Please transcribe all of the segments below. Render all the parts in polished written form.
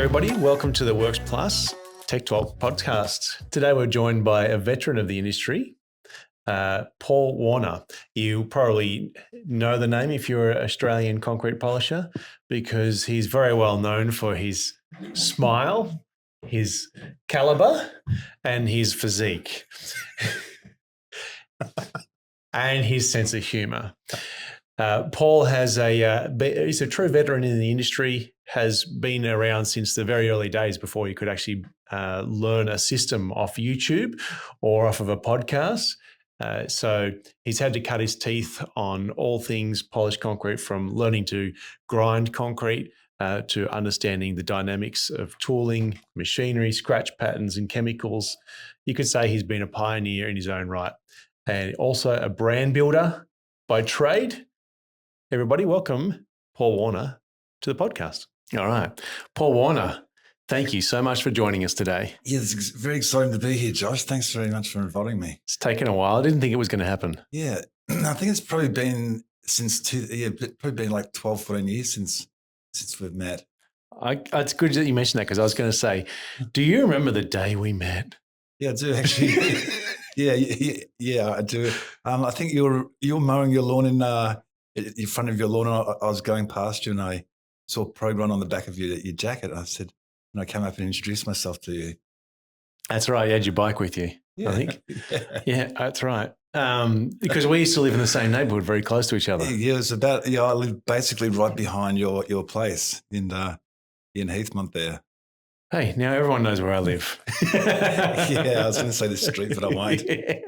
everybody. Welcome to the Works Plus TechTalk Podcast. Today we're joined by a veteran of the industry, Paul Warner. You probably know the name if you're an Australian concrete polisher because he's very well known for his smile, his caliber, and his physique, and his sense of humour. Paul he's a true veteran in the industry, has been around since the very early days before you could actually learn a system off YouTube or off of a podcast. So he's had to cut his teeth on all things polished concrete, from learning to grind concrete to understanding the dynamics of tooling, machinery, scratch patterns and chemicals. You could say he's been a pioneer in his own right, and also a brand builder by trade. Everybody, welcome Paul Warner to the podcast. All right. Paul Warner, thank you so much for joining us today. Yeah, it's very exciting to be here, Josh. Thanks very much for inviting me. It's taken a while. I didn't think it was going to happen. Yeah, I think it's probably been like 12, 14 years since we've met. It's good that you mentioned that, because I was going to say, do you remember the day we met? Yeah, I do actually. yeah, I do. I think you were mowing your lawn in front of your lawn, and I was going past you, and I saw a program on the back of your jacket. And I said, and I came up and introduced myself to you. That's right. You had your bike with you, yeah. I think. Yeah, that's right. Because we used to live in the same neighbourhood, very close to each other. Yeah, it was about. Yeah, I lived basically right behind your place in Heathmont there. Hey, now everyone knows where I live. Yeah, I was going to say the street, but I won't. Yeah.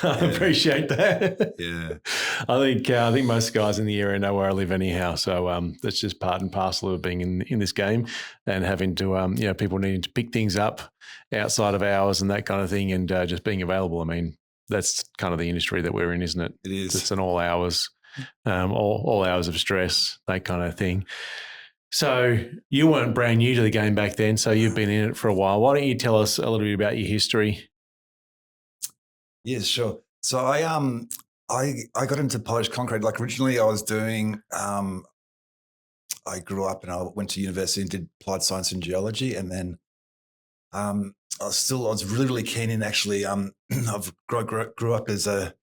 I appreciate that. Yeah, I think most guys in the area know where I live anyhow. So that's just part and parcel of being in this game, and having to people needing to pick things up outside of hours and that kind of thing, and just being available. I mean, that's kind of the industry that we're in, isn't it? it is. It's an all hours, all hours of stress, that kind of thing. So you weren't brand new to the game back then, so you've been in it for a while. Why don't you tell us a little bit about your history? Yeah, sure. So I got into polished concrete. Like originally I was doing, I grew up and I went to university and did applied science and geology. And then I was really, really keen in actually, I've grew up as a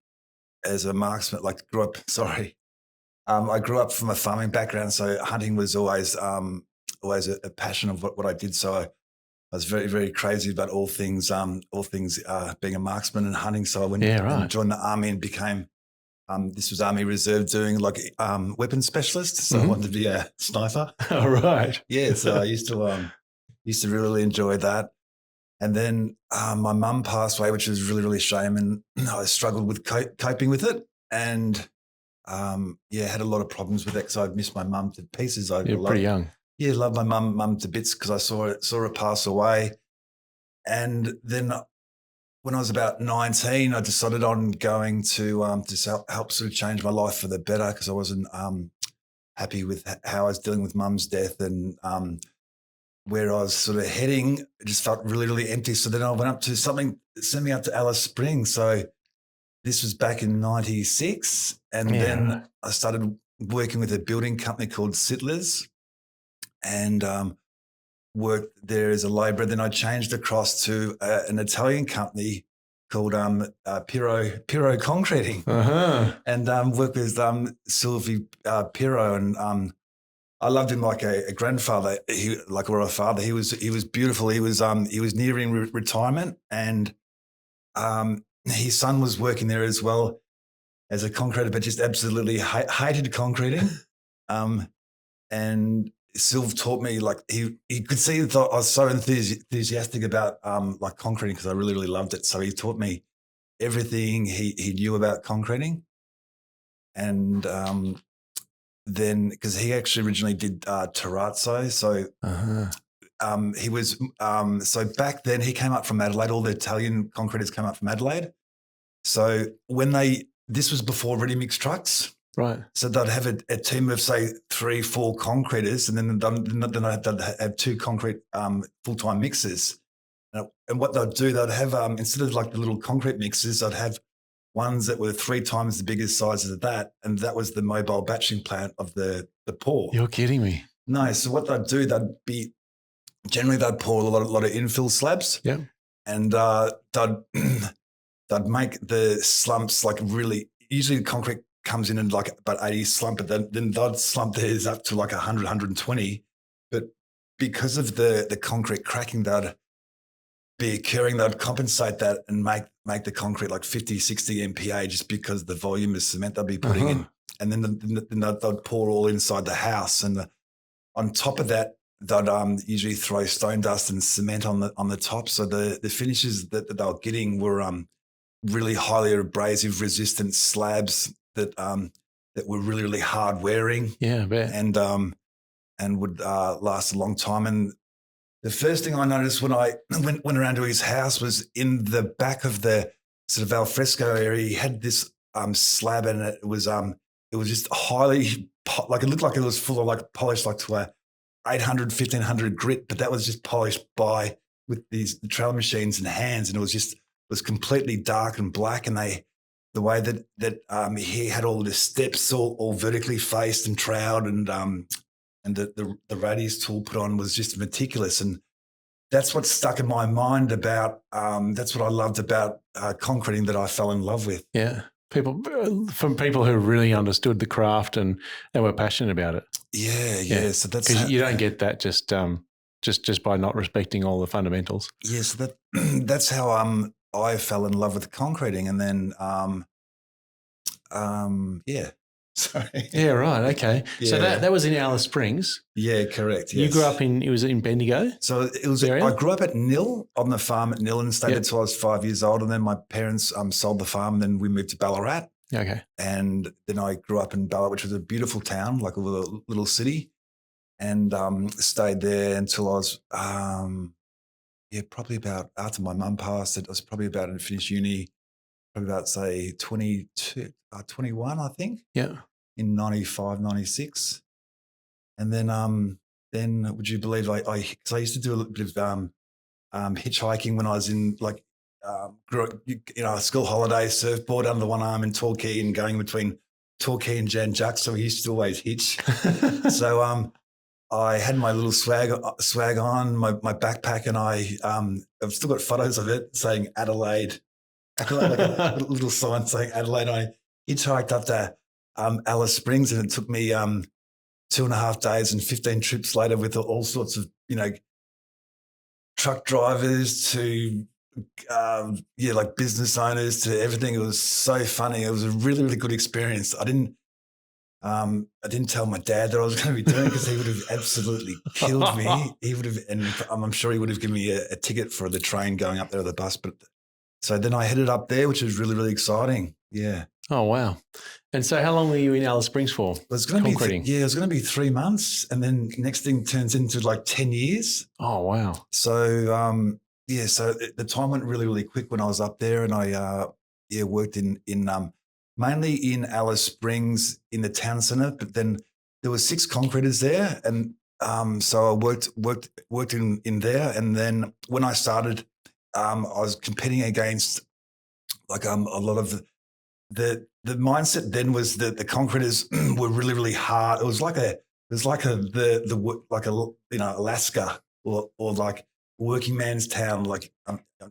marksman, I grew up from a farming background. So hunting was always a passion of what I did. So I was very, very crazy about all things being a marksman and hunting. So I went and joined the army and became, this was Army Reserve, doing weapons specialist. So I wanted to be a sniper. All right. Yeah. So I used to really enjoy that. And then my mum passed away, which was really, really a shame. And I struggled with coping with it. And had a lot of problems with it because I'd missed my mum to pieces. You're pretty young. Yeah, loved my mum to bits because I saw her pass away. And then when I was about 19, I decided on going to help sort of change my life for the better, because I wasn't happy with how I was dealing with mum's death, and where I was sort of heading. It just felt really, really empty. So then I went up to something that sent me up to Alice Springs. So this was back in 96. And then I started working with a building company called Sittlers, and worked there as a labourer. Then I changed across to an Italian company called Piro Concreting, and worked with Silvi Piro. And I loved him like a grandfather, or a father. He was beautiful. He was nearing retirement, and his son was working there as well as a concreter, but just absolutely hated concreting. And Sylv taught me, he could see that I was so enthusiastic about concreting, because I really, really loved it. So he taught me everything he knew about concreting. And then, because he actually originally did terrazzo, so he was so back then he came up from Adelaide. All the Italian concreters came up from Adelaide. So this was before ready mix trucks. Right. So they'd have a team of, say, 3-4 concreters, and then I'd have 2 concrete full-time mixers. And what they'd do, they'd have, instead of the little concrete mixers, I'd have ones that were 3 times the biggest sizes of that, and that was the mobile batching plant of the pour. You're kidding me. No, so what they'd do, they'd be generally they'd pour a lot of infill slabs. Yeah. And they'd make the slumps like really, usually the concrete comes in like about 80 slump, but then they'd slump theirs up to like 100, 120. But because of the concrete cracking, they'd be occurring, they'd compensate that and make the concrete like 50, 60 MPa just because the volume of cement they'd be putting in. And then they'd pour all inside the house. And on top of that, they'd usually throw stone dust and cement on the top. So the finishes that they were getting were really highly abrasive, resistant slabs that were really, really hard wearing. Yeah, I bet. And would last a long time. And the first thing I noticed when I went around to his house was in the back of the sort of alfresco area, he had this slab, and it was just highly, like it looked like it was full of like polished like to a 800, 1500 grit, but that was just polished with these trailer machines and hands, and it was completely dark and black. And the way that he had all the steps all vertically faced and troweled, and the radius tool put on was just meticulous. And that's what stuck in my mind about, that's what I loved about concreting that I fell in love with. Yeah. From people who really understood the craft and they were passionate about it. Yeah. So that's, because you don't get that just by not respecting all the fundamentals. Yeah. So that's how I fell in love with concreting. And then, yeah. Sorry. Yeah, right. Okay. Yeah. So that was in Alice Springs. Yeah, correct. Yes. You grew up it was in Bendigo? So it was, I grew up at Nil, on the farm at Nil, and stayed until I was 5 years old. And then my parents sold the farm, and then we moved to Ballarat. Okay. And then I grew up in Ballarat, which was a beautiful town, like a little city, and stayed there until I was, probably about, after my mum passed, it was probably about to finish uni, probably about, say, 21, I think. Yeah. In 95, 96. And then would you believe because I used to do a little bit of hitchhiking when I was in grew up, school holiday, surfboard under one arm in Torquay and going between Torquay and Jan Juc. So we used to always hitch. So I had my little swag on, my backpack, and I've still got photos of it saying Adelaide, like a little sign saying Adelaide. I hitchhiked up to Alice Springs, and it took me 2.5 days and 15 trips later with all sorts of, truck drivers to, like business owners to everything. It was so funny. It was a really, really good experience. I didn't tell my dad that I was going to be doing it because he would have absolutely killed me. He would have, and I'm sure he would have given me a ticket for the train going up there or the bus. But so then I headed up there, which was really, really exciting. Yeah. Oh, wow. And so how long were you in Alice Springs for? It was going to be 3 months. And then next thing turns into like 10 years. Oh, wow. So, so the time went really, really quick when I was up there, and I worked in mainly in Alice Springs in the town centre, but then there were 6 concreters there. And so I worked in there. And then when I started, I was competing against like a lot of the mindset then was that the concreters were really, really hard. It was like Alaska or like working man's town. Like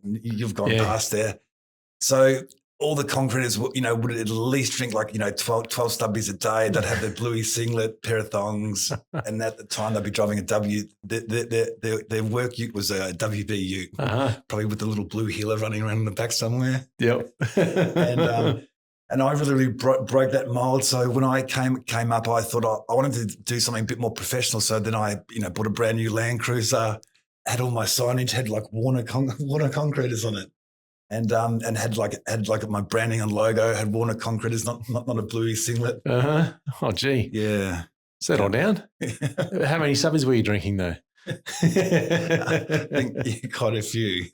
you've gone past there. So all the concreters, would at least drink 12 stubbies a day. They'd have their bluey singlet, pair of thongs, and at the time they'd be driving a W. Their work ute was a WB ute, probably with the little blue heeler running around in the back somewhere. Yep. And I really, really broke that mold. So when I came up, I thought I wanted to do something a bit more professional. So then I, bought a brand new Land Cruiser, had all my signage, had like Warner Concreters on it, and had like my branding and logo, had Warner Concreters, not a bluey singlet. Oh, gee. Yeah. Settle down. How many subbies were you drinking though? I think quite a few.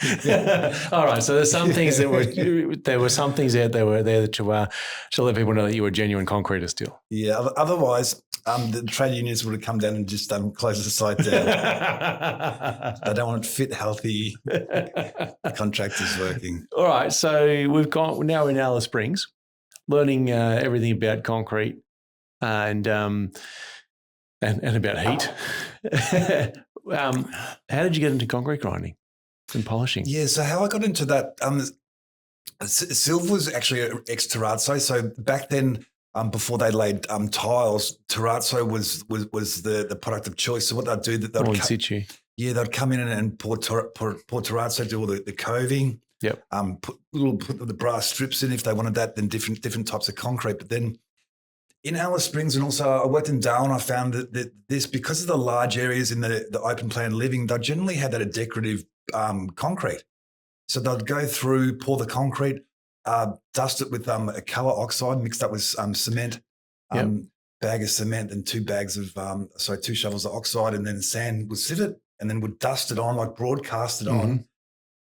All right. So there's some things there were some things out there that to let people know that you were a genuine concreter still. Yeah. Otherwise, the trade unions would have come down and just closed the site down. They don't want fit, healthy contractors working. All right. So we're now in Alice Springs, learning everything about concrete and about heat. How did you get into concrete grinding and polishing? Yeah, so how I got into that, silver was actually ex-terrazzo. So back then, before they laid tiles, terrazzo was the product of choice. So what they'd do, In situ. Yeah, they'd come in and pour terrazzo, do all the coving. Yep. Put the brass strips in if they wanted that. Then different types of concrete. But then in Alice Springs, and also I worked in Darwin, I found that this, because of the large areas in the open plan living, they generally had that a decorative concrete. So they'd go through, pour the concrete, dust it with a colour oxide mixed up with cement, bag of cement and 2 shovels of oxide, and then sand would sieve it, and then would dust it on, like broadcast it on.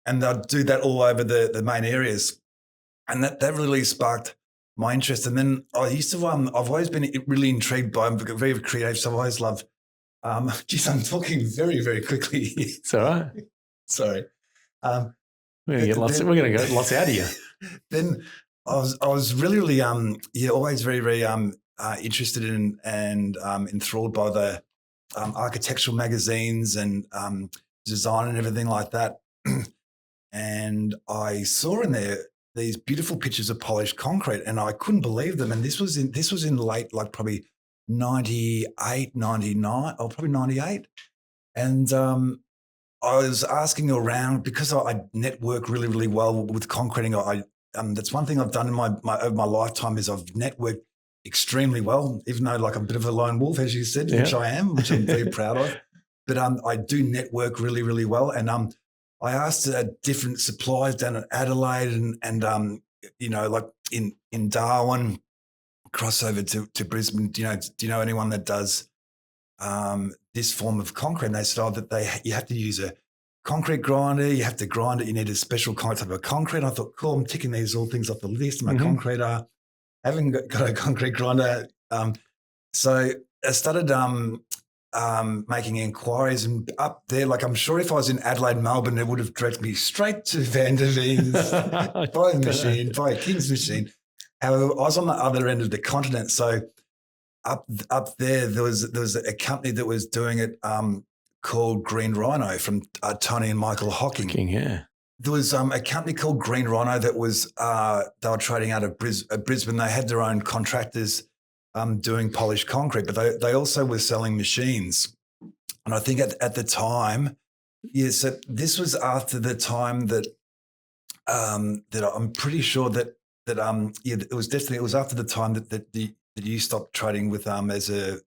And they'd do that all over the main areas. And that really sparked my interest. And then I used to, I've always been really intrigued by, I'm very creative, so I've always loved, I'm talking very, very quickly. It's all right. Sorry. We're going to get lots out of you. Then I was really, always very, very interested in and enthralled by the architectural magazines and design and everything like that. And I saw in there these beautiful pictures of polished concrete, and I couldn't believe them. And this was in late, like probably 98, 99, or probably 98. And I was asking around, because I network really, really well with concreting. That's one thing I've done in my over my lifetime, is I've networked extremely well, even though like I'm a bit of a lone wolf, as you said, which I am, which I'm very proud of. But I do network really, really well. And I asked different suppliers down in Adelaide and like in Darwin, crossover to Brisbane. Do you know anyone that does this form of concrete? And they said that you have to use a concrete grinder. You have to grind it. You need a special type of concrete. I thought, cool, I'm ticking these all things off the list. My concrete haven't got a concrete grinder. So I started making inquiries, and up there, like I'm sure if I was in Adelaide, Melbourne, it would have directed me straight to Van der Veen's, buy a machine, buy a King's machine. However, I was on the other end of the continent. So up there was a company that was doing it called Green Rhino from Tony and Michael Hocking. There was a company called Green Rhino that was they were trading out of Brisbane. They had their own contractors doing polished concrete, but they also were selling machines. And I think at the time, so this was after the time that that I'm pretty sure that it was after the time that you stopped trading with as a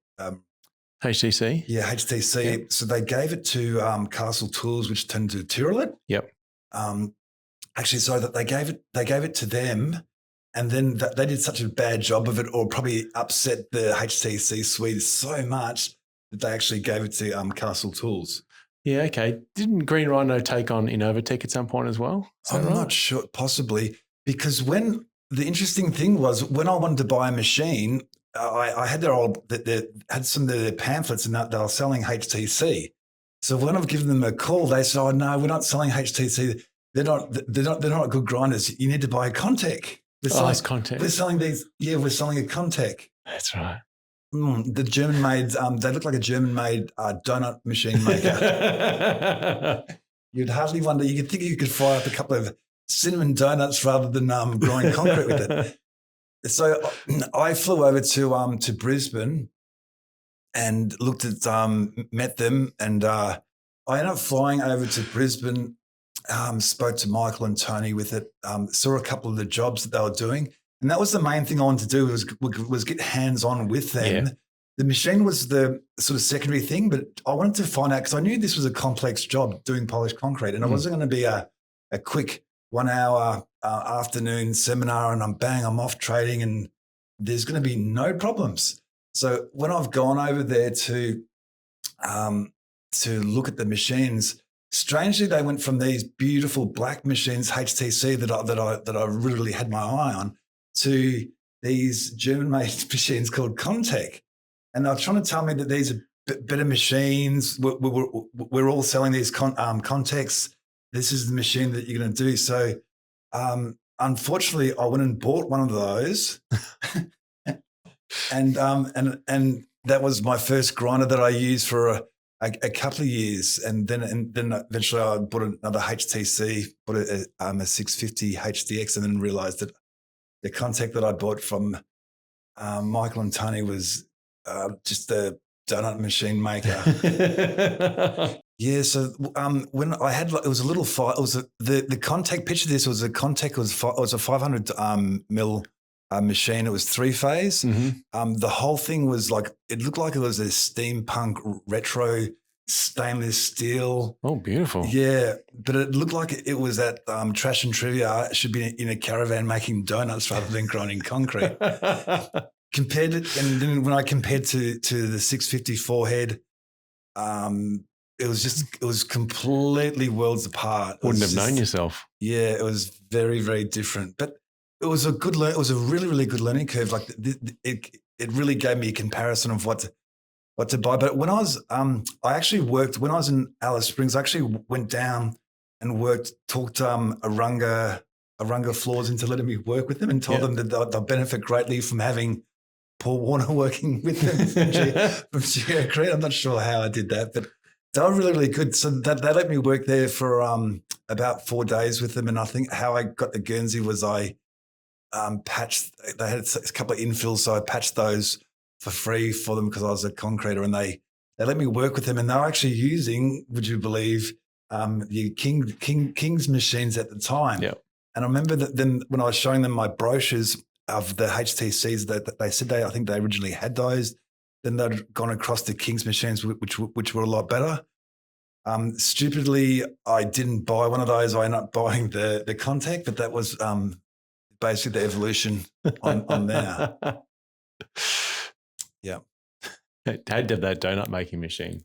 HTC. Yeah, HTC. Yep. So they gave it to Castle Tools, which turned to Tyrolet. Yep. Actually, so that they gave it to them. And then they did such a bad job of it, or probably upset the HTC suite so much that they actually gave it to Castle Tools. Yeah, okay. Didn't Green Rhino take on Innovatech at some point as well? I'm not sure, possibly, because the interesting thing was when I wanted to buy a machine, I had they had some of their pamphlets and they were selling HTC. So when I've given them a call, they said, "Oh no, we're not selling HTC. They're not good grinders. You need to buy a Contec." It's Contec. We're selling these. Yeah, we're selling a Contec. That's right. The German-made. They look like a German-made donut machine maker. You'd hardly wonder. You could think you could fry up a couple of cinnamon donuts rather than growing concrete with it. So I flew over to Brisbane and looked at met them, and I ended up flying over to Brisbane. Spoke to Michael and Tony with it, saw a couple of the jobs that they were doing. And that was the main thing I wanted to do was get hands-on with them. Yeah. The machine was the sort of secondary thing, but I wanted to find out, because I knew this was a complex job doing polished concrete, and it wasn't going to be a quick 1 hour afternoon seminar and I'm off trading and there's going to be no problems. So when I've gone over there to look at the machines, strangely, they went from these beautiful black machines, HTC, that I really had my eye on, to these German-made machines called Contec. And they were trying to tell me that these are better machines. We're all selling these Contecs. This is the machine that you're going to do. So unfortunately, I went and bought one of those. and that was my first grinder that I used for a couple of years, and then eventually I bought another HTC, bought a 650 HDX, and then realised that the contact that I bought from Michael and Tony was just a donut machine maker. Yeah, so when I had, it was a little fire. It was the contact. Picture this was a contact. It was a 500 mil machine. It was 3-phase. Mm-hmm. The whole thing was like, it looked like it was a steampunk retro stainless steel. Oh, beautiful. Yeah, but it looked like it was at Trash and Trivia. It should be in a caravan making donuts rather than grinding concrete. Compared to, and then when I compared to the 654 head, it was completely worlds apart. Wouldn't have known yourself. Yeah, it was very, very different. But it was a good it was a really, really good learning curve. Like it really gave me a comparison of what to buy. But when I was I actually worked when I was in Alice Springs. I actually went down and talked Arunga Floors into letting me work with them, and told them that they'll benefit greatly from having Paul Warner working with them from Geocrete. I'm not sure how I did that, but they were really, really good. So they let me work there for about 4 days with them. And I think how I got the Guernsey was I patched. They had a couple of infills, so I patched those for free for them because I was a concreter, and they let me work with them. And they were actually using, would you believe, the King's machines at the time. Yep. And I remember that then when I was showing them my brochures of the HTCs, that they said I think they originally had those. Then they'd gone across to King's machines, which were a lot better. Stupidly, I didn't buy one of those. I ended up buying the Contact, but that was basically the evolution on there. Yeah. Had to have that donut making machine.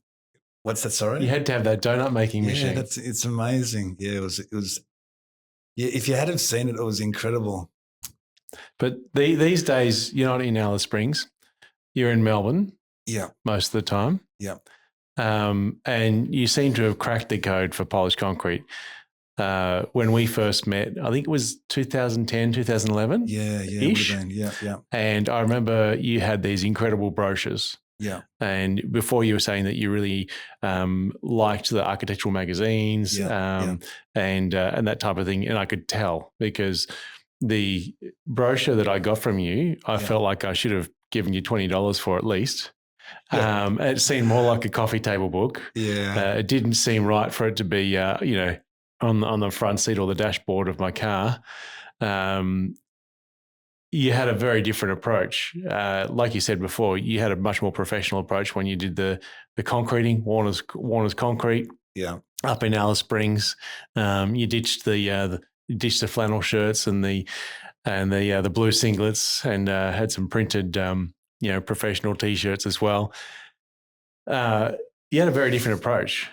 What's that? Sorry, you had to have that donut making machine. Yeah, it's amazing. Yeah, it was. Yeah, if you hadn't seen it, it was incredible. But these days, you're not in Alice Springs. You're in Melbourne. Yeah. Most of the time. Yeah. And you seem to have cracked the code for polished concrete. When we first met, I think it was 2010, 2011. Yeah. Ish. Yeah. And I remember you had these incredible brochures. Yeah. And before you were saying that you really liked the architectural magazines and that type of thing. And I could tell because the brochure that I got from you, I felt like I should have given you $20 for at least. Yeah. It seemed more like a coffee table book. Yeah. It didn't seem right for it to be, on the front seat or the dashboard of my car. You had a very different approach. Like you said before, you had a much more professional approach when you did the concreting, Warner's Concrete. Yeah. Up in Alice Springs, you ditched the flannel shirts and the blue singlets, and had some printed professional t-shirts as well. You had a very different approach.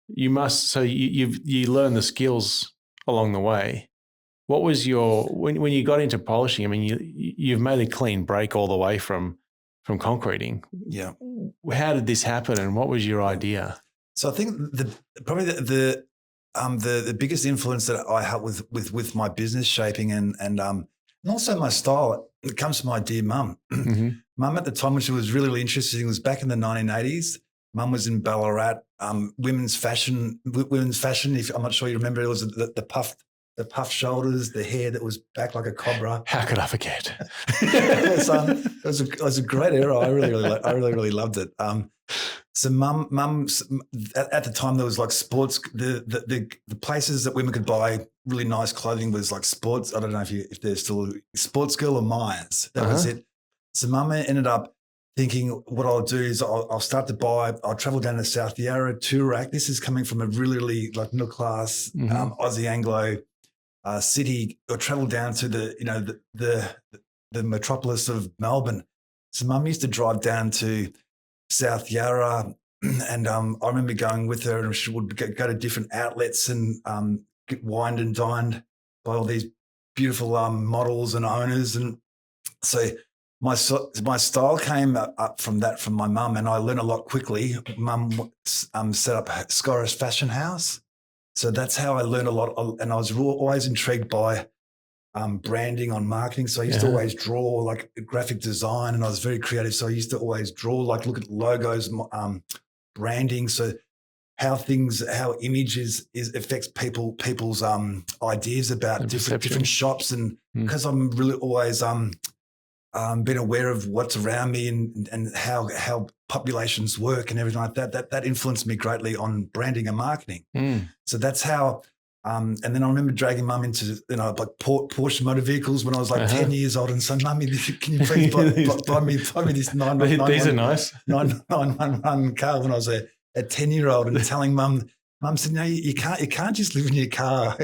You learn the skills along the way. What was when you got into polishing? I mean, you've made a clean break all the way from concreting. Yeah. How did this happen, and what was your idea? So I think probably the biggest influence that I had with my business shaping and also my style, it comes from my dear mum. Mm-hmm. Mum at the time, which was really, really interesting, it was back in the 1980s. Mum was in Ballarat, women's fashion. If I'm not sure you remember, it was the puffed shoulders, the hair that was back like a cobra. How could I forget? it was a great era. I really loved it. So mum at the time there was like sports. The places that women could buy really nice clothing was like sports. I don't know if there's still Sports Girl or Myers. That was it. So mum ended up thinking what I'll do is I'll start to buy. I'll travel down to South Yarra, Toorak. This is coming from a really, really like middle class Aussie Anglo city. Or travel down to the metropolis of Melbourne. So mum used to drive down to South Yarra, and I remember going with her, and she would go to different outlets and get wined and dined by all these beautiful models and owners. And so my style came up from my mum, and I learned a lot quickly. Mum set up Scorus Fashion House. So that's how I learned a lot. And I was always intrigued by branding on marketing. So I used to always draw like graphic design, and I was very creative. So I used to always draw, like look at logos, branding. So how images affects people's ideas about different shops, and because I'm really always been aware of what's around me and how populations work and everything like that influenced me greatly on branding and marketing. So that's how. And then I remember dragging Mum into like Porsche motor vehicles when I was like 10 years old, and saying, "Mummy, can you please buy me this 911?" These are nice 911 car when I was a 10-year-old, and telling Mum said, "No, you can't just live in your car."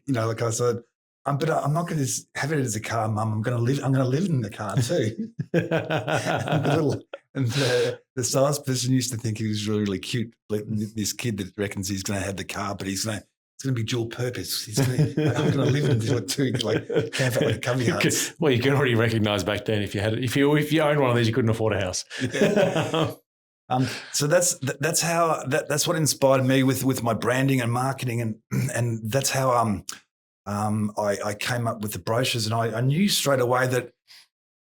Like I said, but I'm not going to have it as a car, Mum. I'm going to live in the car too. and the salesperson used to think he was really, really cute. Like this kid that reckons he's going to have the car, but it's going to be dual purpose. I'm going to live in it too, like camp out like a cubby huts. Well, you can already recognise back then if you owned one of these, you couldn't afford a house. Yeah. So that's what inspired me with my branding and marketing, and that's how I came up with the brochures, and I knew straight away that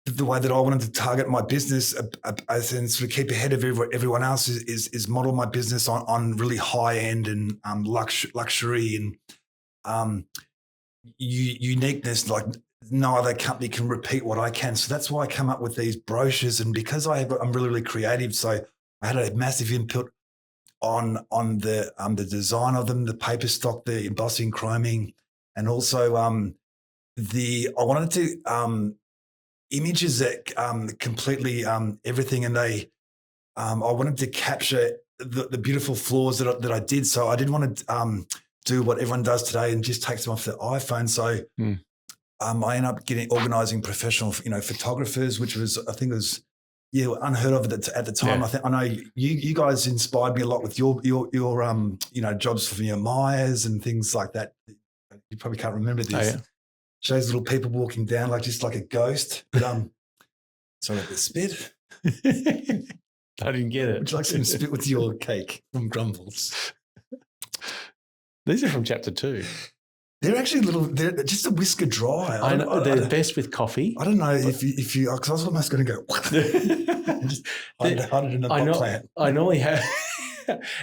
the way that I wanted to target my business and sort of keep ahead of everyone else is model my business on really high end and luxury and uniqueness, like no other company can repeat what I can. So that's why I come up with these brochures, and because I'm really, really creative, so I had a massive input on the design of them, the paper stock, the embossing, chroming, and also I wanted to images that completely everything, and I wanted to capture the beautiful flaws that I did. So I didn't want to do what everyone does today and just takes them off the iPhone. So I ended up organising professional, photographers, which was, I think it was unheard of at the time. Yeah. I know you guys inspired me a lot with your jobs for Myers and things like that. You probably can't remember this. Oh, yeah. Shows little people walking down just like a ghost. But sorry, the spit. I didn't get it. Would you like some spit with your cake from Grumbles? These are from chapter 2. They're actually they're just a whisker dry. I know, they're best with coffee. I don't know if you, because I was almost going to go, just hide it in a pot plant. I normally have,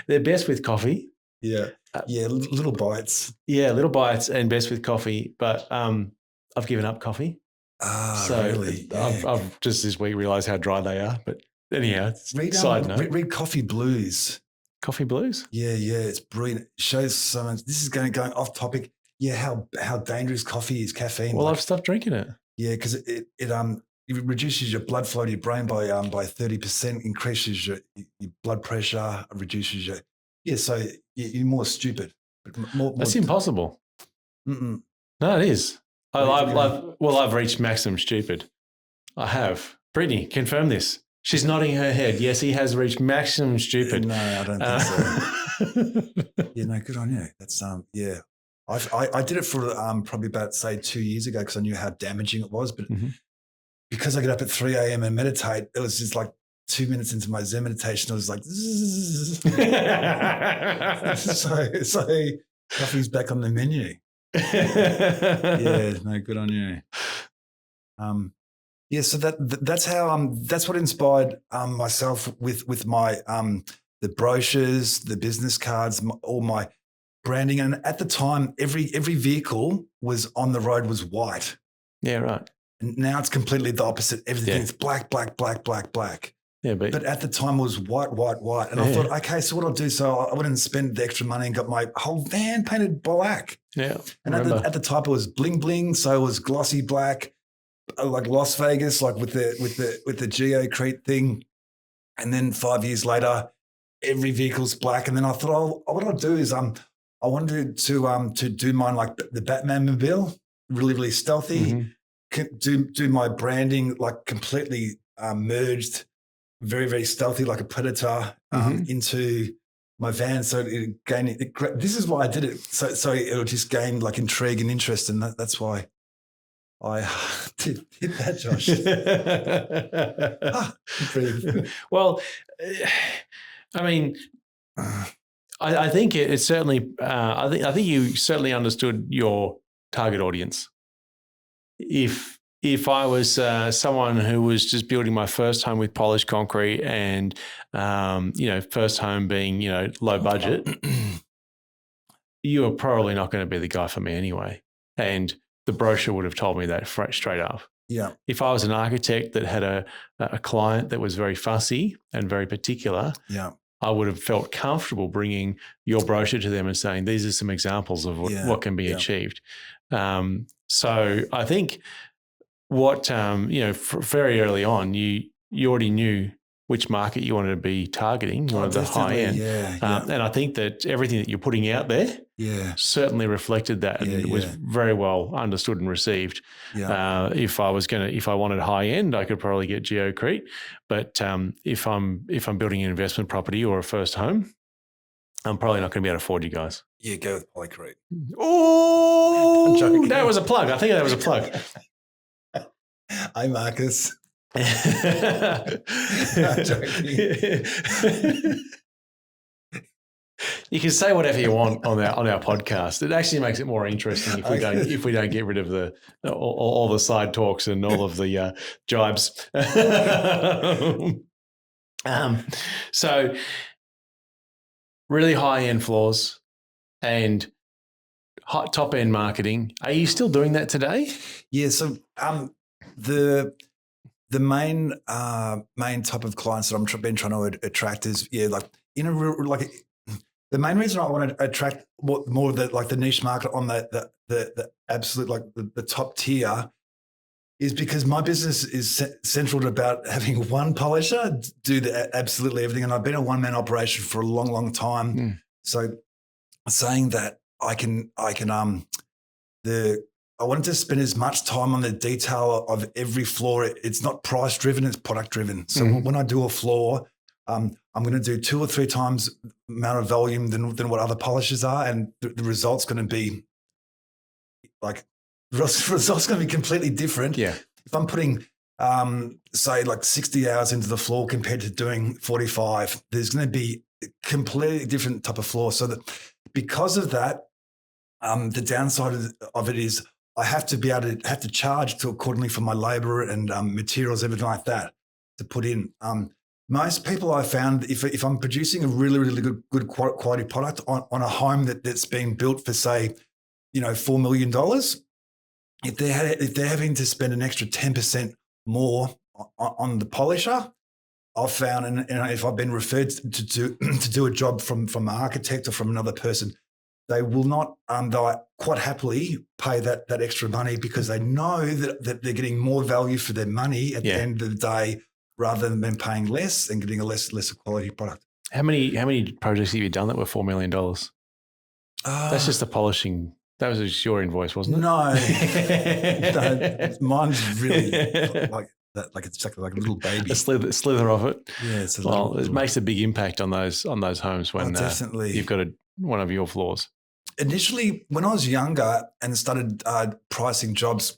they're best with coffee. Yeah. Little bites. Yeah, little bites and best with coffee. But I've given up coffee. So really? Yeah. I've just this week realised how dry they are. But anyhow, side note. Read Coffee Blues. Coffee Blues? Yeah, it's brilliant. It shows so much. This is going off topic. Yeah, how dangerous coffee is, caffeine. Well, I've stopped drinking it. Yeah, because it reduces your blood flow to your brain by 30%, increases your blood pressure, reduces your so you're more stupid. More That's impossible. Mm-mm. No, it is. I've reached maximum stupid. I have. Brittany, confirm this. She's nodding her head. Yes, he has reached maximum stupid. No, I don't think so. Good on you. That's I did it for probably about, say, 2 years ago because I knew how damaging it was. But because I get up at 3 a.m. and meditate, it was just like 2 minutes into my Zen meditation, I was like, so coffee's back on the menu. Good on you. So that's how that's what inspired myself with my the brochures, the business cards, all my branding. And at the time, every vehicle was on the road was white. Yeah, right. And now it's completely the opposite. Everything's black. Yeah, but at the time it was white. And I thought, okay, so what I'll do, so I went and spent the extra money and got my whole van painted black. Yeah. And at the time it was bling, so it was glossy black, like Las Vegas, like with the Geocrete thing. And then 5 years later, every vehicle's black. And then I thought, what I'll do is I wanted to do mine like the Batman mobile, really, really stealthy. Do my branding like completely merged, very, very stealthy, like a predator into my van. So it gained this is why I did it. So it'll just gain like intrigue and interest, and that's why I did that, Josh. Well, I mean, I think it certainly. I think you certainly understood your target audience. If if I was someone who was just building my first home with polished concrete and, first home being, low budget, you are probably not going to be the guy for me anyway. And the brochure would have told me that straight up. Yeah. If I was an architect that had a client that was very fussy and very particular, I would have felt comfortable bringing your brochure to them and saying, these are some examples of what can be achieved. So I think what, very early on, you already knew which market you wanted to be targeting, you wanted the high end. And I think that everything that you're putting out there certainly reflected that, and it was very well understood and received. If I wanted high end, I could probably get Geocrete, but if I'm building an investment property or a first home, I'm probably not going to be able to afford you guys. Yeah, go with Polycrete. Oh, that was a plug. I think that was a plug. Hi, Marcus. You can say whatever you want on our podcast. It actually makes it more interesting if we don't get rid of all the side talks and all of the jibes. So really high end floors and top end marketing. Are you still doing that today? Yeah. So the main type of clients that I've been trying to attract is the main reason I want to attract more of the niche market on the absolute the top tier is because my business is central about having one polisher do absolutely everything, and I've been a one-man operation for a long, long time. So saying that I wanted to spend as much time on the detail of every floor. It's not price driven, it's product driven. So when I do a floor, I'm going to do 2 or 3 times the amount of volume than what other polishers are. And the result's going to be completely different. Yeah. If I'm putting, say 60 hours into the floor compared to doing 45, there's going to be a completely different type of floor. So that because of that, the downside of it is I have to charge accordingly for my labor and materials, everything like that to put in. Most people I found, if I'm producing a really, really good quality product on a home that's being built for, say, $4 million, if they're having to spend an extra 10% more on the polisher, I've found, and if I've been referred to do a job from an architect or from another person, they will not, they'll quite happily pay that extra money because they know that they're getting more value for their money at the end of the day, rather than paying less and getting a lesser quality product. How many projects have you done that were $4 million? That's just the polishing. That was just your invoice, wasn't it? No, mine's really like that. Like it's like a little baby. A slither of it. Yeah, it makes a big impact on those homes when definitely you've got one of your floors. Initially, when I was younger and started pricing jobs,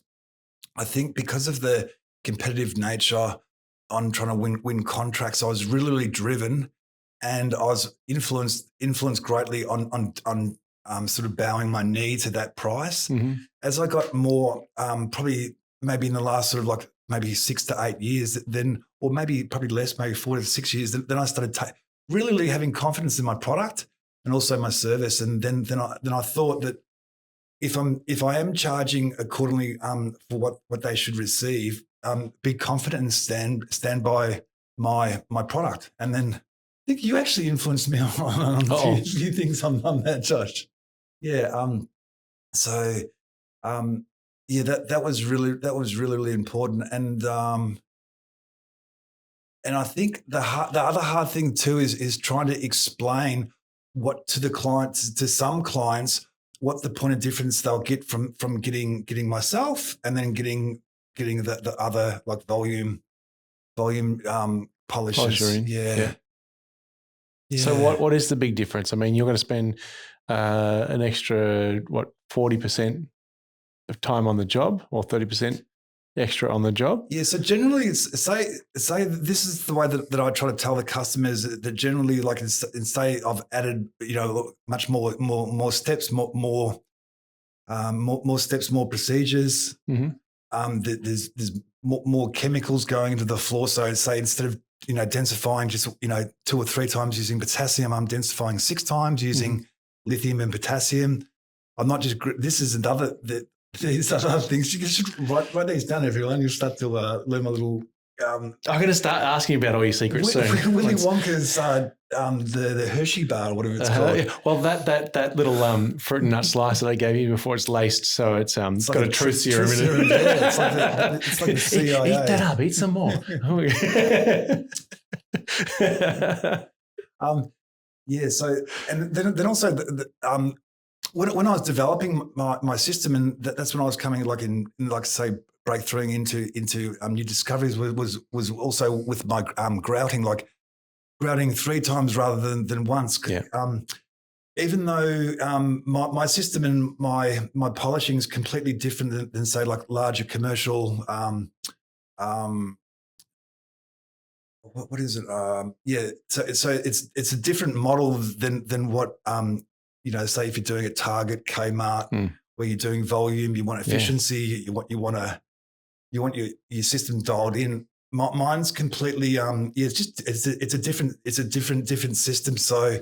I think because of the competitive nature on trying to win contracts, I was really, really driven, and I was influenced greatly on sort of bowing my knee to that price. Mm-hmm. As I got more, probably maybe in the last sort of maybe 6 to 8 years, then, or maybe probably less, maybe 4 to 6 years, then I started really, really having confidence in my product and also my service. And then I thought that if I am charging accordingly for what they should receive, be confident and stand by my product. And then I think you actually influenced me on a few things on that, Josh. Yeah. That was really, really important. And I think the other hard thing too is trying to explain what to the clients, to some clients, what the point of difference they'll get from getting myself and then getting the other volume polishers. Yeah. So what is the big difference? I mean, you're going to spend an extra 40% of time on the job, or 30% extra on the job? Yeah. So generally, it's say this is the way that I try to tell the customers that generally, and say I've added much more steps, more steps, more procedures. Mm-hmm. there's more chemicals going into the floor. So say instead of densifying just 2 or 3 times using potassium, I'm densifying 6 times using lithium and potassium. I'm not just. This is another. These other things. You should write these down, everyone. You'll start to learn my little. I'm going to start asking about all your secrets soon. Willy Wonka's the Hershey bar or whatever it's called. Yeah. Well, that little fruit and nut slice that I gave you before it's laced, so it's got like a truth serum in it. Yeah, it's like the CIA. Eat that up. Eat some more. Yeah. So and then also when I was developing my system, and that's when I was coming say breakthroughing into new discoveries was also with my grouting, like grouting 3 times rather than once. Yeah. Even though my system and my polishing is completely different than say like larger commercial. What is it? So it's a different model than what say if you're doing a Target, Kmart, where you're doing volume, you want efficiency, you want your system dialed in. Mine's completely it's a different system. So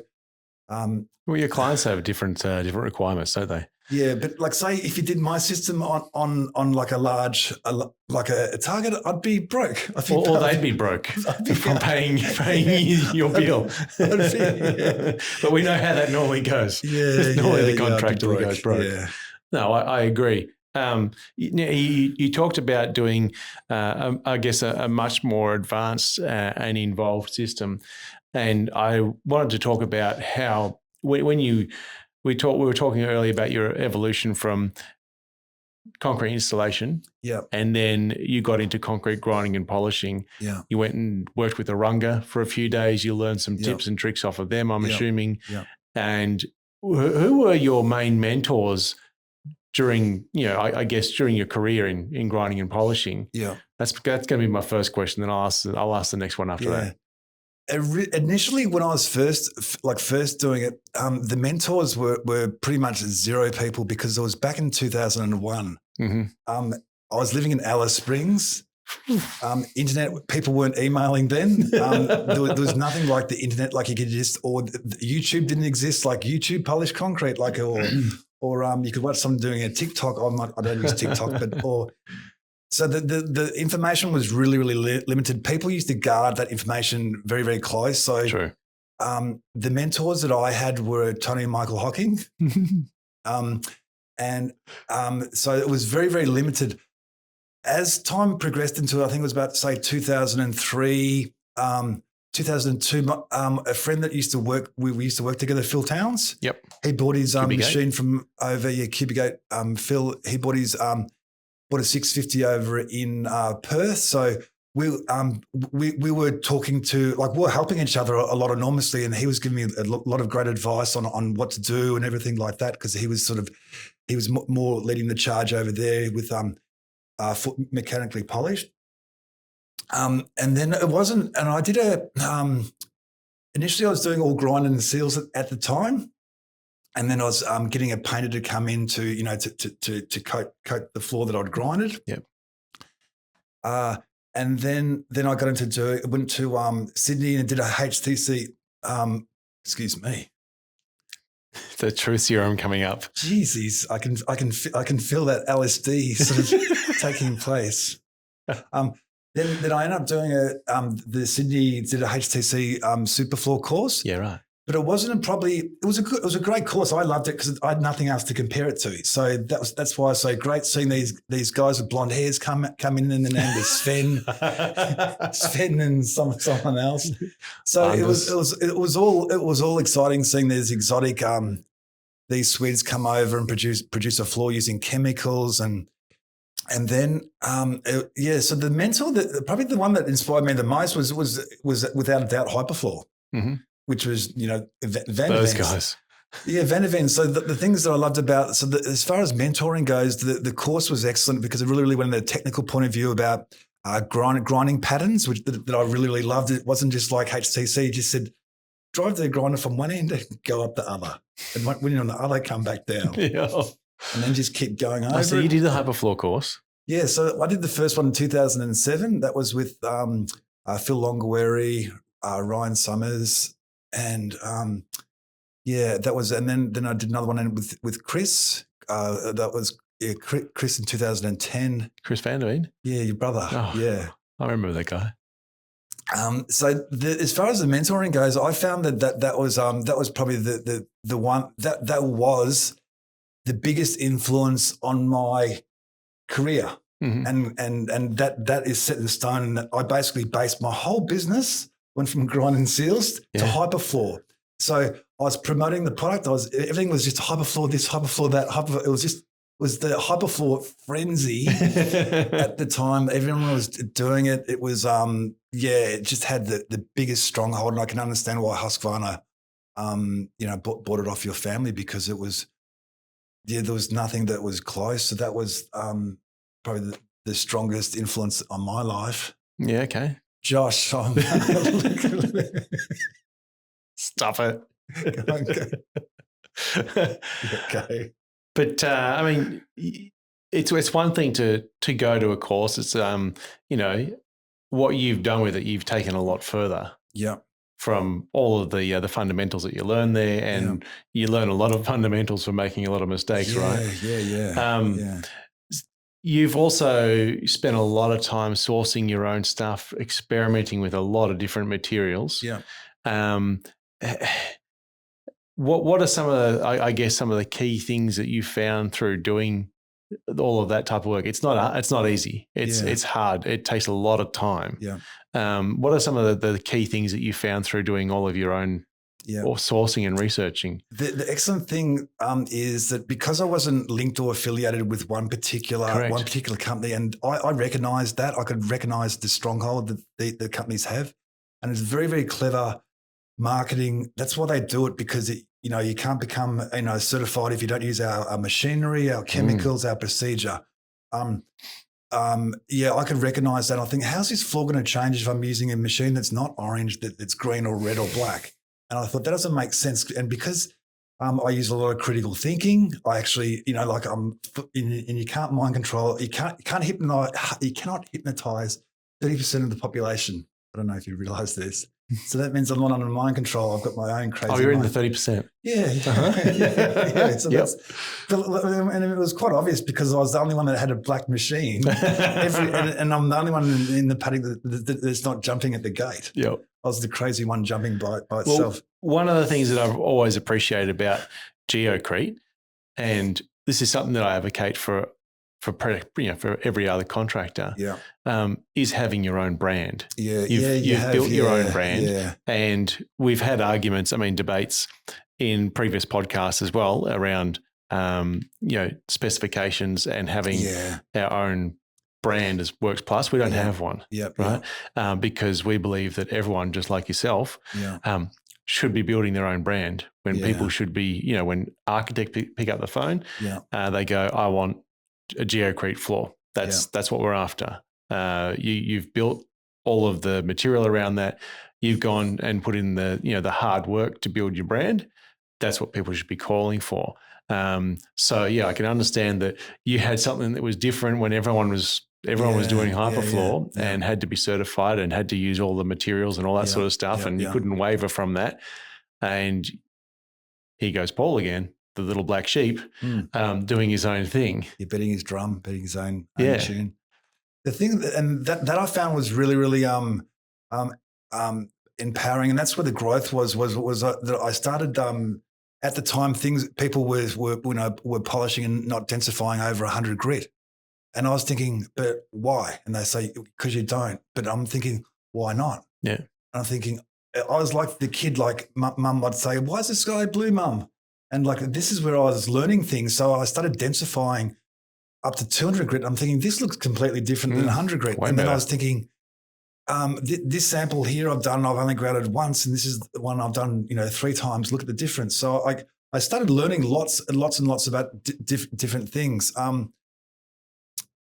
well, your clients have different requirements, don't they? Yeah, but like say if you did my system on like a large like a Target, I'd be broke. Or they'd be broke from paying your bill. But we know how that normally goes. Yeah, normally the contractor goes broke. Yeah. No, I agree. You talked about doing, I guess, a much more advanced and involved system, and I wanted to talk about how when we were talking earlier about your evolution from concrete installation, and then you got into concrete grinding and polishing. Yeah, you went and worked with Arunga for a few days. You learned some tips and tricks off of them, I'm assuming. Yeah. And who were your main mentors during, I guess during your career in grinding and polishing? Yeah, that's going to be my first question. Then I'll ask the next one after that. Initially, when I was first doing it, the mentors were pretty much 0 people because it was back in 2001. Mm-hmm. I was living in Alice Springs. Internet, people weren't emailing then. There was nothing like the internet, like you could or YouTube didn't exist, like YouTube polished concrete, or you could watch someone doing a TikTok. I don't use TikTok, so the information was really, really limited. People used to guard that information very, very close. So True. The mentors that I had were Tony and Michael Hocking. So it was very, very limited. As time progressed into, I think it was about, say, 2003, 2002, a friend that used to work, we used to work together, Phil Towns. Yep. He bought his machine from over Cubigate. Phil, he bought a 650 over in Perth. So we were talking to, like, we were helping each other a lot enormously, and he was giving me a lot of great advice on what to do and everything like that, because he was more leading the charge over there with foot mechanically polished. And then it wasn't, and I did initially I was doing all grinding and seals at the time. And then I was getting a painter to come in to coat the floor that I'd grinded. Yep. And then I went to Sydney and did a HTC. Excuse me. The truth serum coming up. Jesus, I can feel that LSD sort of taking place. Then I ended up doing the Sydney did a HTC Superfloor course. Yeah, right. But it wasn't it was a great course. I loved it because I had nothing else to compare it to. So that's why it's so great seeing these guys with blonde hairs come in, and the name is Sven and someone else. So it was all exciting seeing these exotic these Swedes come over and produce a floor using chemicals and then so the mentor that probably the one that inspired me the most was without a doubt Hyperfloor. Mm-hmm. Which was, Van Those guys. Yeah, Van Events. So the things that I loved about, as far as mentoring goes, the course was excellent because it really, really went into a technical point of view about grinding patterns, which that I really, really loved. It wasn't just like HTC. It just said, drive the grinder from one end and go up the other. And when you're on the other, come back down. Yeah. And then just keep going over. So you did the Hyperfloor course? Yeah, so I did the first one in 2007. That was with Phil Longaweri, Ryan Summers, and that was. And then I did another one with Chris. That was Chris in 2010. Chris Van Der Veen? Yeah, your brother. Oh, yeah, I remember that guy. So as far as the mentoring goes, I found that was probably the one that was the biggest influence on my career. Mm-hmm. And that is set in stone. And that I basically based my whole business, went from grinding seals to Hyperfloor. So I was promoting the product. Everything was just Hyperfloor this, Hyperfloor that. It was the Hyperfloor frenzy at the time. Everyone was doing it. It was it just had the biggest stronghold, and I can understand why Husqvarna bought it off your family, because it was there was nothing that was close. So that was probably the strongest influence on my life. Yeah, okay. Josh, stop it. Okay. But I mean, it's one thing to go to a course. It's what you've done with it. You've taken a lot further. Yeah. From all of the fundamentals that you learn there, and you learn a lot of fundamentals from making a lot of mistakes, right? Yeah. You've also spent a lot of time sourcing your own stuff, experimenting with a lot of different materials. Yeah. What are some of the key things that you found through doing all of that type of work? It's not easy. It's hard. It takes a lot of time. Yeah. What are some of the key things that you found through doing all of your own or sourcing and researching? The excellent thing is that because I wasn't linked or affiliated with one particular company, and I recognized that. I could recognize the stronghold that the companies have, and it's very, very clever marketing. That's why they do it, because you can't become certified if you don't use our machinery, our chemicals, our procedure. I could recognize that. I think, how's this floor going to change if I'm using a machine that's not orange, that's green or red or black? And I thought that doesn't make sense. And because I use a lot of critical thinking, I actually, and you can't mind control. You cannot hypnotize 30% of the population. I don't know if you realize this. So that means I'm not under mind control. I've got my own crazy. Oh, you're mind. in the 30%. Yeah. So and it was quite obvious, because I was the only one that had a black machine, and I'm the only one in the paddock that's not jumping at the gate. Yep. I was the crazy one jumping by itself. One of the things that I've always appreciated about Geocrete, and this is something that I advocate for every other contractor, is having your own brand. You've built your own brand, and we've had arguments, debates in previous podcasts as well around, specifications and having our own brand as Works Plus. We don't have one, because we believe that everyone, just like yourself, should be building their own brand. When people should be, when architects pick up the phone, they go, I want a Geocrete floor. That's what we're after. You've built all of the material around that. You've gone and put in the hard work to build your brand. That's what people should be calling for. I can understand that you had something that was different when everyone was doing Hyperfloor and had to be certified and had to use all the materials and all that sort of stuff, and you couldn't waver from that. And here goes Paul again, the little black sheep, doing his own thing. You're beating his drum, beating his own tune. The thing that I found was really, really empowering, and that's where the growth was that I started. At the time, people were polishing and not densifying over 100 grit, and I was thinking, but why? And they say, because you don't. But I'm thinking, why not? Yeah. And I'm thinking, I was like the kid, like mum would say, why is the sky blue, mum? And this is where I was learning things. So I started densifying up to 200 grit. I'm thinking, this looks completely different than 100 grit. And then I was thinking, this sample here I've only graded once, and this is the one I've done, 3 times. Look at the difference. So I started learning lots and lots about different things.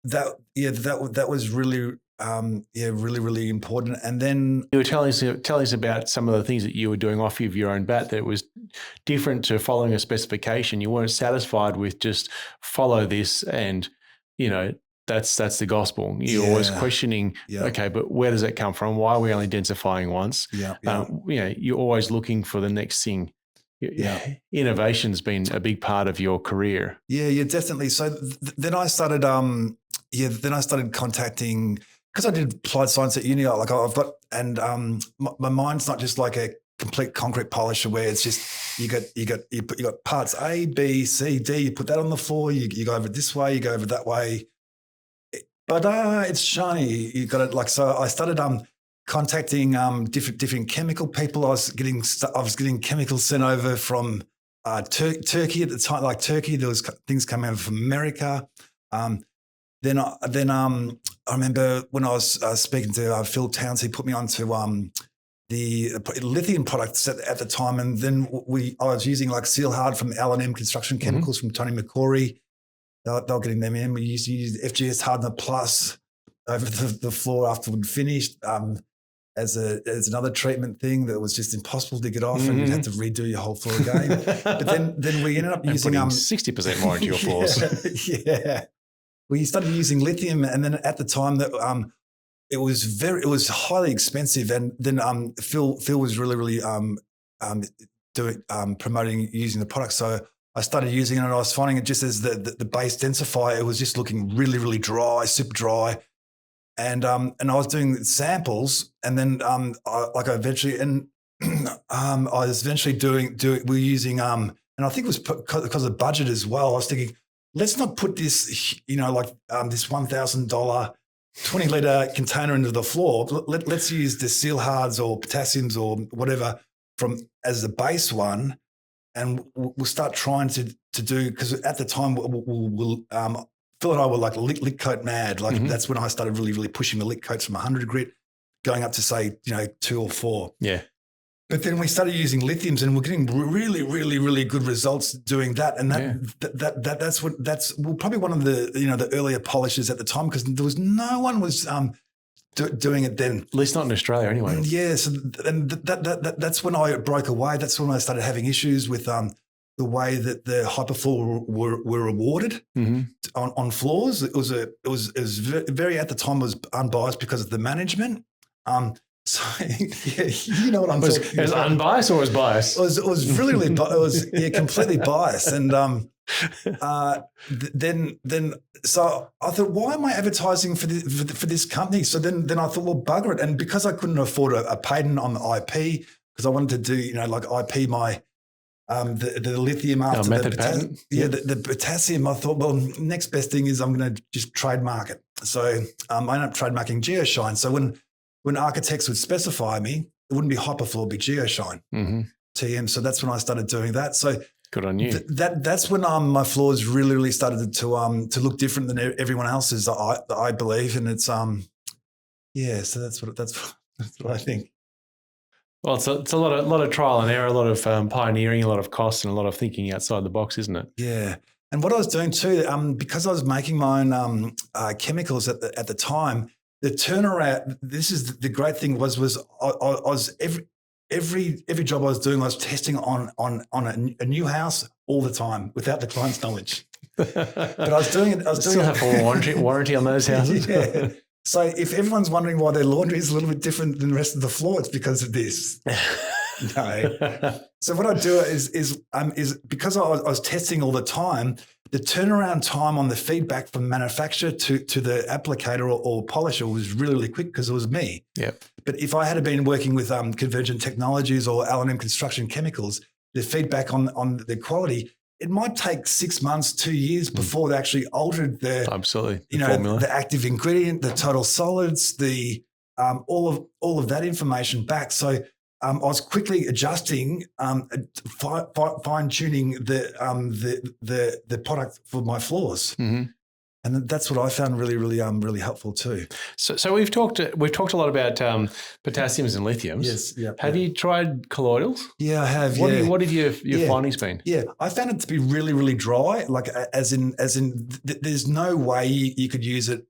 That was really, really, really important. And then you were telling us about some of the things that you were doing off of your own bat that was different to following a specification. You weren't satisfied with just follow this and, that's the gospel. You're always questioning, okay, but where does that come from? Why are we only densifying once? You're always looking for the next thing. Innovation's been a big part of your career. Yeah, definitely. So then I started, contacting, because I did applied science at uni. Like I've got, and my mind's not just like a complete concrete polisher where it's just you got parts A, B, C, D. You put that on the floor. You go over this way. You go over that way. But it's shiny. You got it. Like so, I started contacting different chemical people. I was getting chemicals sent over from Turkey at the time. Like Turkey, there was things coming over from America. Then I remember when I was speaking to Phil Towns, he put me onto the lithium products at the time, and then I was using like Seal Hard from L&M Construction Chemicals from Tony McCory. They were getting them in. We used to use FGS Hardener Plus over the floor after we'd finished as another treatment thing that was just impossible to get off, and you'd have to redo your whole floor again. But then we ended up using 60% more into your floors. Yeah. We started using lithium, and then at the time that it was highly expensive, and then Phil was really promoting using the product. So I started using it, and I was finding it just as the base densifier. It was just looking really dry, super dry, and I was doing samples, and then I was eventually doing. We were using and I think it was because of budget as well. I was thinking, let's not put this, this $1,000 20-litre container into the floor. Let's use the Seal Hards or potassiums or whatever as the base one, and we'll start trying to do, because at the time Phil and I were like lick coat mad. Like that's when I started really pushing the lick coats from 100 grit, going up to say 2 or 4. Yeah. But then we started using lithiums, and we're getting really good results doing that. And that's probably one of the the earlier polishers at the time, because there was no one was doing it then. At least not in Australia, anyway. Yeah. So and that's when I broke away. That's when I started having issues with the way that the hyperfloor were awarded on floors. It was very at the time was unbiased because of the management. So yeah, you know what I'm talking about. It was unbiased or was biased? It was completely biased. And then so I thought, why am I advertising for this company? So then I thought, well, bugger it. And because I couldn't afford a patent on the IP, because I wanted to do IP my the lithium after the patent. The potassium, I thought, well, next best thing is I'm going to just trademark it. So I ended up trademarking Geoshine. So when architects would specify me, it wouldn't be hyperfloor, it'd be Geoshine, TM. So that's when I started doing that. So good on you. That's when my floors really started to look different than everyone else's, I believe. And it's So that's what I think. Well, it's a lot of trial and error, a lot of pioneering, a lot of costs, and a lot of thinking outside the box, isn't it? Yeah. And what I was doing too, because I was making my own chemicals at the time, the turnaround. This is the great thing was I was every job I was doing, I was testing on a new house all the time without the client's knowledge. But I was doing it. Still have full warranty on those houses. Yeah. So if everyone's wondering why their laundry is a little bit different than the rest of the floor, it's because of this. No. So what I do is because I was testing all the time, the turnaround time on the feedback from manufacturer to the applicator or polisher was really quick because it was me. Yep. But if I had been working with Convergent Technologies or L&M Construction Chemicals, the feedback on the quality, it might take 6 months, 2 years before they actually altered the formula, the active ingredient, the total solids, the all of that information back. So I was quickly adjusting, fine tuning the product for my floors, and that's what I found really helpful too. So we've talked a lot about potassiums and lithiums. Yes. Yeah. Have you tried colloidals? Yeah, I have. What have your findings been? Yeah, I found it to be really dry. Like as in, there's no way you could use it.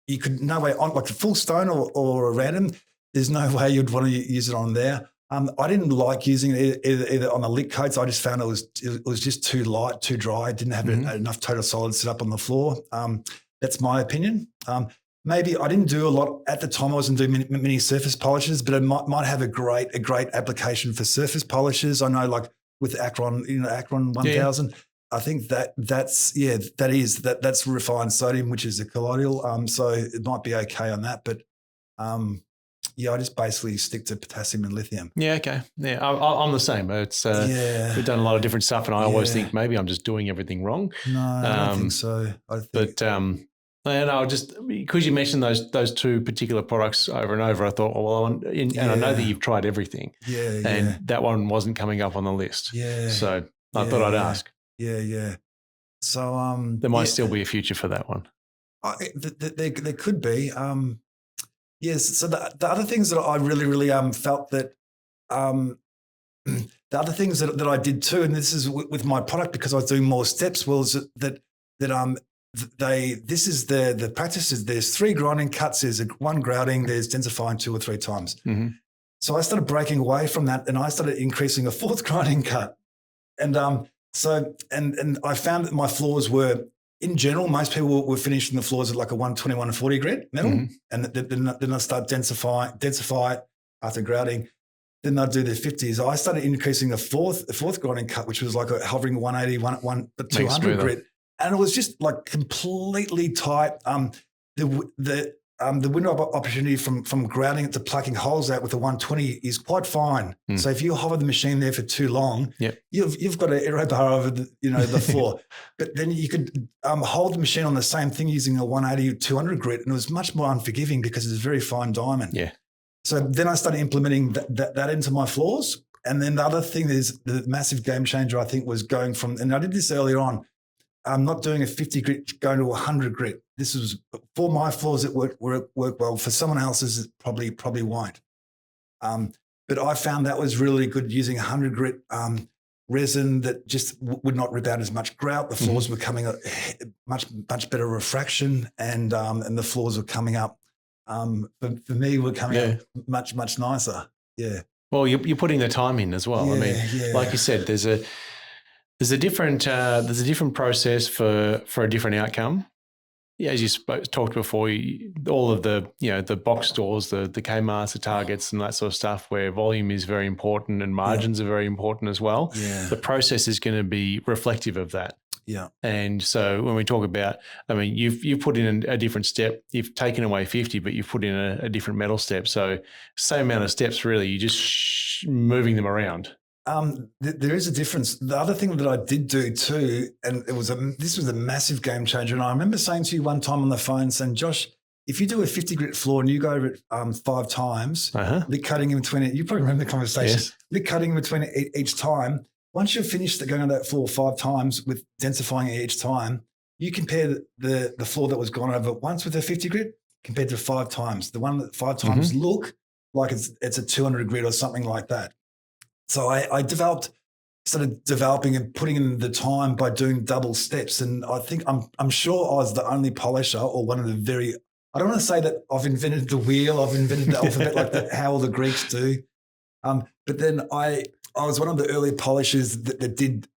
You could no way on like a full stone or a random. There's no way you'd want to use it on there. I didn't like using it either on the lick coats. I just found it was just too light, too dry. It didn't have enough total solids set up on the floor. That's my opinion. Maybe I didn't do a lot at the time. I wasn't doing many surface polishes, but it might have a great application for surface polishes. I know, like with Acron, Acron 1000. Yeah. I think that's refined sodium, which is a colloidal. So it might be okay on that, but I just basically stick to potassium and lithium. Yeah, okay. Yeah, I'm the same. It's we've done a lot of different stuff, and I always think maybe I'm just doing everything wrong. No, I don't think so. And I just, because you mentioned those two particular products over and over, I thought, and I know that you've tried everything. And that one wasn't coming up on the list. Yeah. So I thought I'd ask. Yeah. So there might still be a future for that one. There could be. Yes. So the other things that I really felt that the other things that I did too, and this is with my product because I was doing more steps, was that this is the practices. There's 3 grinding cuts, there's 1 grouting, there's densifying 2 or 3 times. Mm-hmm. So I started breaking away from that, and I started increasing a 4th grinding cut. And so I found that my floors were, in general, most people were finishing the floors at like a 120, 140 grit metal. Mm-hmm. And then I start densify it after grouting. Then they'd do their 50s. I started increasing a fourth grinding cut, which was like hovering 180, 200 grit. And it was just like completely tight. The window of opportunity from grouting it to plucking holes out with a 120 is quite fine. Mm. So if you hover the machine there for too long, you've got an aero bar over the floor. But then you could hold the machine on the same thing using a 180 200 grit, and it was much more unforgiving because it's a very fine diamond. Yeah. So then I started implementing that into my floors. And then the other thing is the massive game changer, I think, was going from, and I did this earlier on, I'm not doing a 50 grit, going to 100 grit. This was for my floors that work well. For someone else's, it probably won't. But I found that was really good using 100 grit resin that just would not rip out as much grout. The floors were coming up much better refraction, and the floors were coming up. For me, were coming up much nicer. Yeah. Well, you're putting the time in as well. Like you said, there's a different process for a different outcome. Yeah, as you talked before, all of the box stores, the Kmarts, the Targets, and that sort of stuff, where volume is very important and margins are very important as well. Yeah. The process is going to be reflective of that. Yeah. And so when we talk about, you've put in a different step. You've taken away 50, but you've put in a different metal step. So same amount of steps, really. You're just moving them around. There is a difference. The other thing that I did do too, and this was a massive game changer. And I remember saying to you one time on the phone, saying, Josh, if you do a 50 grit floor and you go over it 5 times, lick cutting in between it, you probably remember the conversation. Yes. Lick cutting in between it each time. Once you've finished going on that floor 5 times with densifying it each time, you compare the floor that was gone over once with a 50 grit compared to 5 times. The one that 5 times look like it's a 200 grit or something like that. So I started developing and putting in the time by doing double steps. And I think I'm sure I was the only polisher, or one of the very, I don't want to say that I've invented the wheel, I've invented the alphabet like how all the Greeks do. But then I was one of the early polishers that did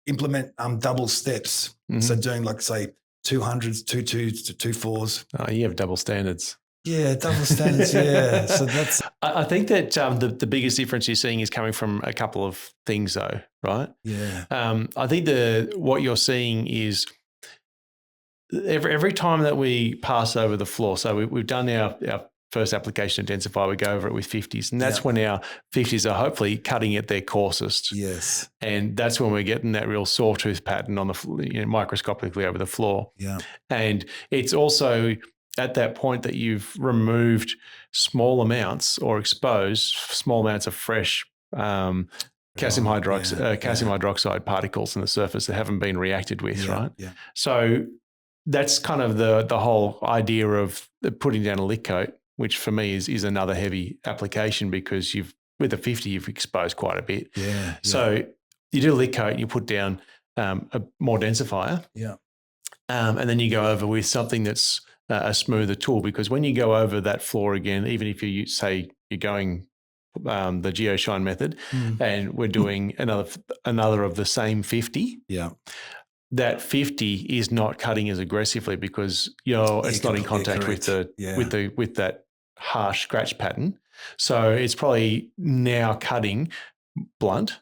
implement double steps. Mm-hmm. So doing like, say, 200s, 2.2s to 2.4s. Oh, you have double standards. Yeah, double standards. Yeah, so that's. I think that the biggest difference you're seeing is coming from a couple of things, though, right? Yeah. I think what you're seeing is every time that we pass over the floor. So we've done our first application of Densify. We go over it with 50s, and that's when our 50s are hopefully cutting at their coarsest. Yes. And that's when we're getting that real sawtooth pattern on the microscopically over the floor. Yeah. And it's also at that point that you've removed small amounts or exposed small amounts of fresh calcium hydroxide particles in the surface that haven't been reacted with, right? Yeah. So that's kind of the whole idea of putting down a lick coat, which for me is another heavy application, because with a 50 you've exposed quite a bit. Yeah. So you do a lick coat and you put down a more densifier. Yeah. And then you go over with something that's a smoother tool, because when you go over that floor again, even if you say you're going the GeoShine method and we're doing another of the same 50, that 50 is not cutting as aggressively because it's not in contact with with that harsh scratch pattern. So it's probably now cutting blunt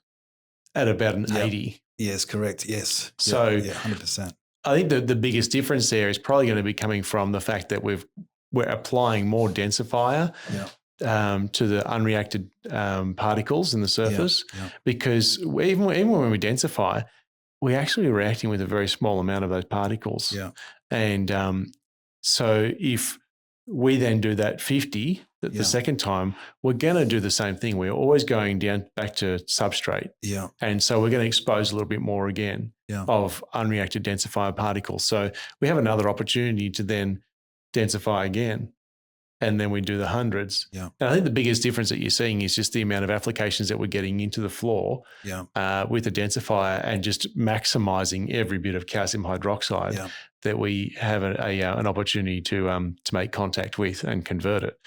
at about an 80. Yes, correct. Yes. So 100%. I think the biggest difference there is probably going to be coming from the fact that we're applying more densifier to the unreacted particles in the surface, because even when we densify, we're actually reacting with a very small amount of those particles. Yeah. And so if we then do that 50 the second time, we're going to do the same thing. We're always going down back to substrate. Yeah. And so we're going to expose a little bit more again of unreacted densifier particles. So we have another opportunity to then densify again. And then we do the hundreds. Yeah. And I think the biggest difference that you're seeing is just the amount of applications that we're getting into the floor with the densifier and just maximizing every bit of calcium hydroxide that we have an opportunity to make contact with and convert it.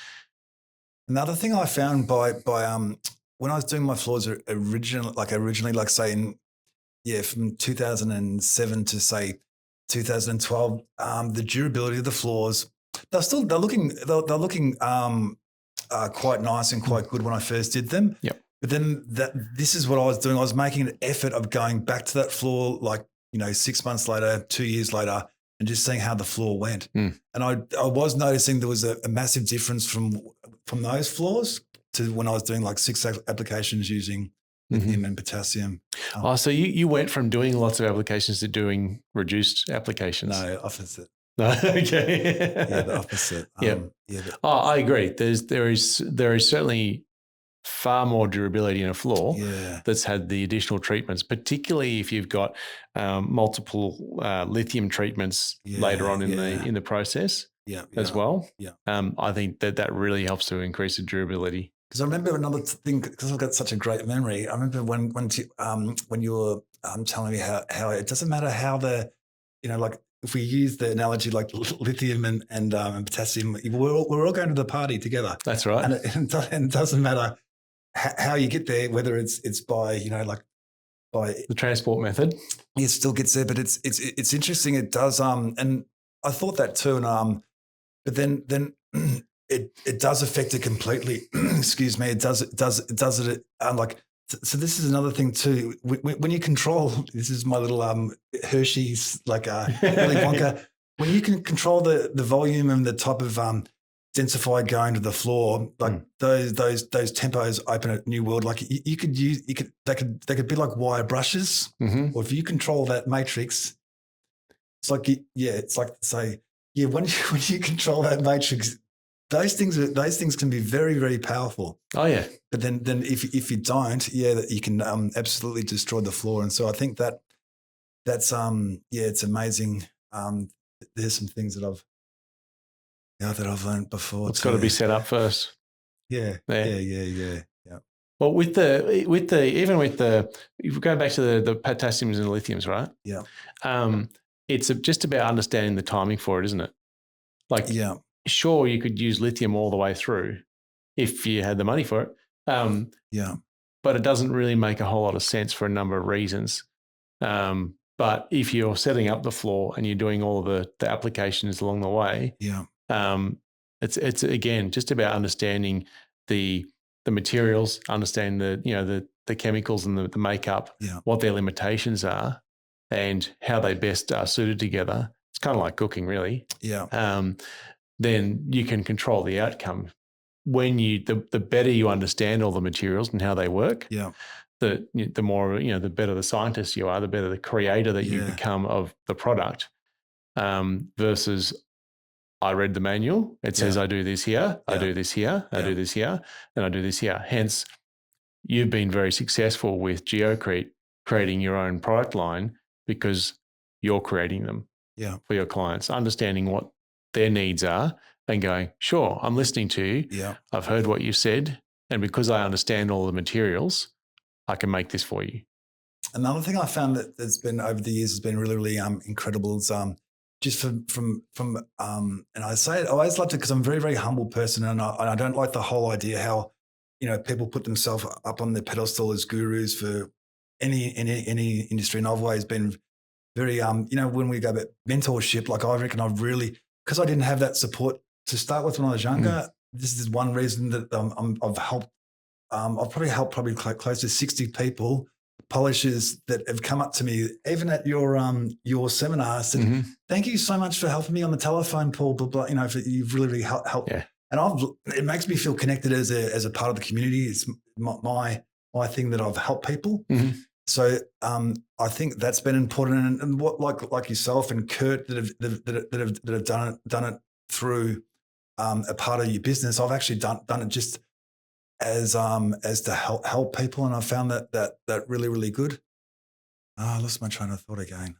Another thing I found by when I was doing my floors originally, like say from 2007 to say 2012, the durability of the floors, they're looking quite nice and quite good when I first did them. Yep. But then this is what I was doing. I was making an effort of going back to that floor, 6 months later, 2 years later, and just seeing how the floor went. And I was noticing there was a massive difference from those floors to when I was doing like 6 applications using lithium and potassium. So you went from doing lots of applications to doing reduced applications. No, opposite. No, okay. The opposite. I agree. There is certainly far more durability in a floor that's had the additional treatments, particularly if you've got multiple lithium treatments later on in the process as well. Yeah. I think that really helps to increase the durability. Because I remember another thing, because I've got such a great memory. I remember when you were telling me how it doesn't matter how if we use the analogy like lithium and potassium, we're all going to the party together. That's right. And it doesn't matter how you get there, whether it's by by the transport method. It still gets there, but it's interesting. It does. And I thought that too. And but then it does affect it completely. Excuse me. It does it. So this is another thing too. When you control, this is my little Hershey's Willy Wonka. When you can control the volume and the type of densifier going to the floor, those tempos open a new world. Like they could be like wire brushes, or if you control that matrix, it's like when you control that matrix. Those things can be very, very powerful. Oh yeah. But then if you don't, you can absolutely destroy the floor. And so I think that's it's amazing. There's some things that I've learned before. It's got to be set up first. Yeah. Well, if we go back to the potassiums and the lithiums, right? Yeah. It's just about understanding the timing for it, isn't it? Sure, you could use lithium all the way through if you had the money for it. But it doesn't really make a whole lot of sense for a number of reasons. But if you're setting up the floor and you're doing all of the applications along the way, it's again just about understanding the materials, understanding the chemicals and the makeup, what their limitations are, and how they best are suited together. It's kind of like cooking, really. Then you can control the outcome. When the better you understand all the materials and how they work, the more, the better the scientist you are, the better the creator that you become of the product, versus I read the manual. It says I do this here, I do this here, I do this here, and I do this here. Hence, you've been very successful with Geocrete creating your own product line because you're creating them for your clients, understanding what their needs are and going, sure, I'm listening to you. Yeah. I've heard what you've said. And because I understand all the materials, I can make this for you. Another thing I found that's been over the years has been really, really incredible is just from and I say it, I always loved it because I'm a very, very humble person, and I don't like the whole idea how, people put themselves up on the pedestal as gurus for any industry. And I've always been very, when we go about mentorship, like I reckon I've really, because I didn't have that support to start with when I was younger, this is one reason that I've helped. I've probably helped close to 60 people, polishers that have come up to me, even at your seminar, said, thank you so much for helping me on the telephone, Paul, blah, blah, you've really helped. Yeah. And it makes me feel connected as a part of the community. It's my thing that I've helped people. So I think that's been important. And what like yourself and Kurt that have done it through a part of your business, I've actually done it just as to help people, and I found that really, really good. I lost my train of thought again.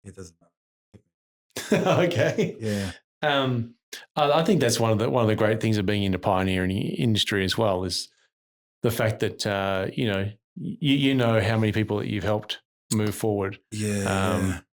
It doesn't matter. Okay. Yeah. I think that's one of the great things of being in the pioneering industry as well, is the fact that you know how many people that you've helped move forward,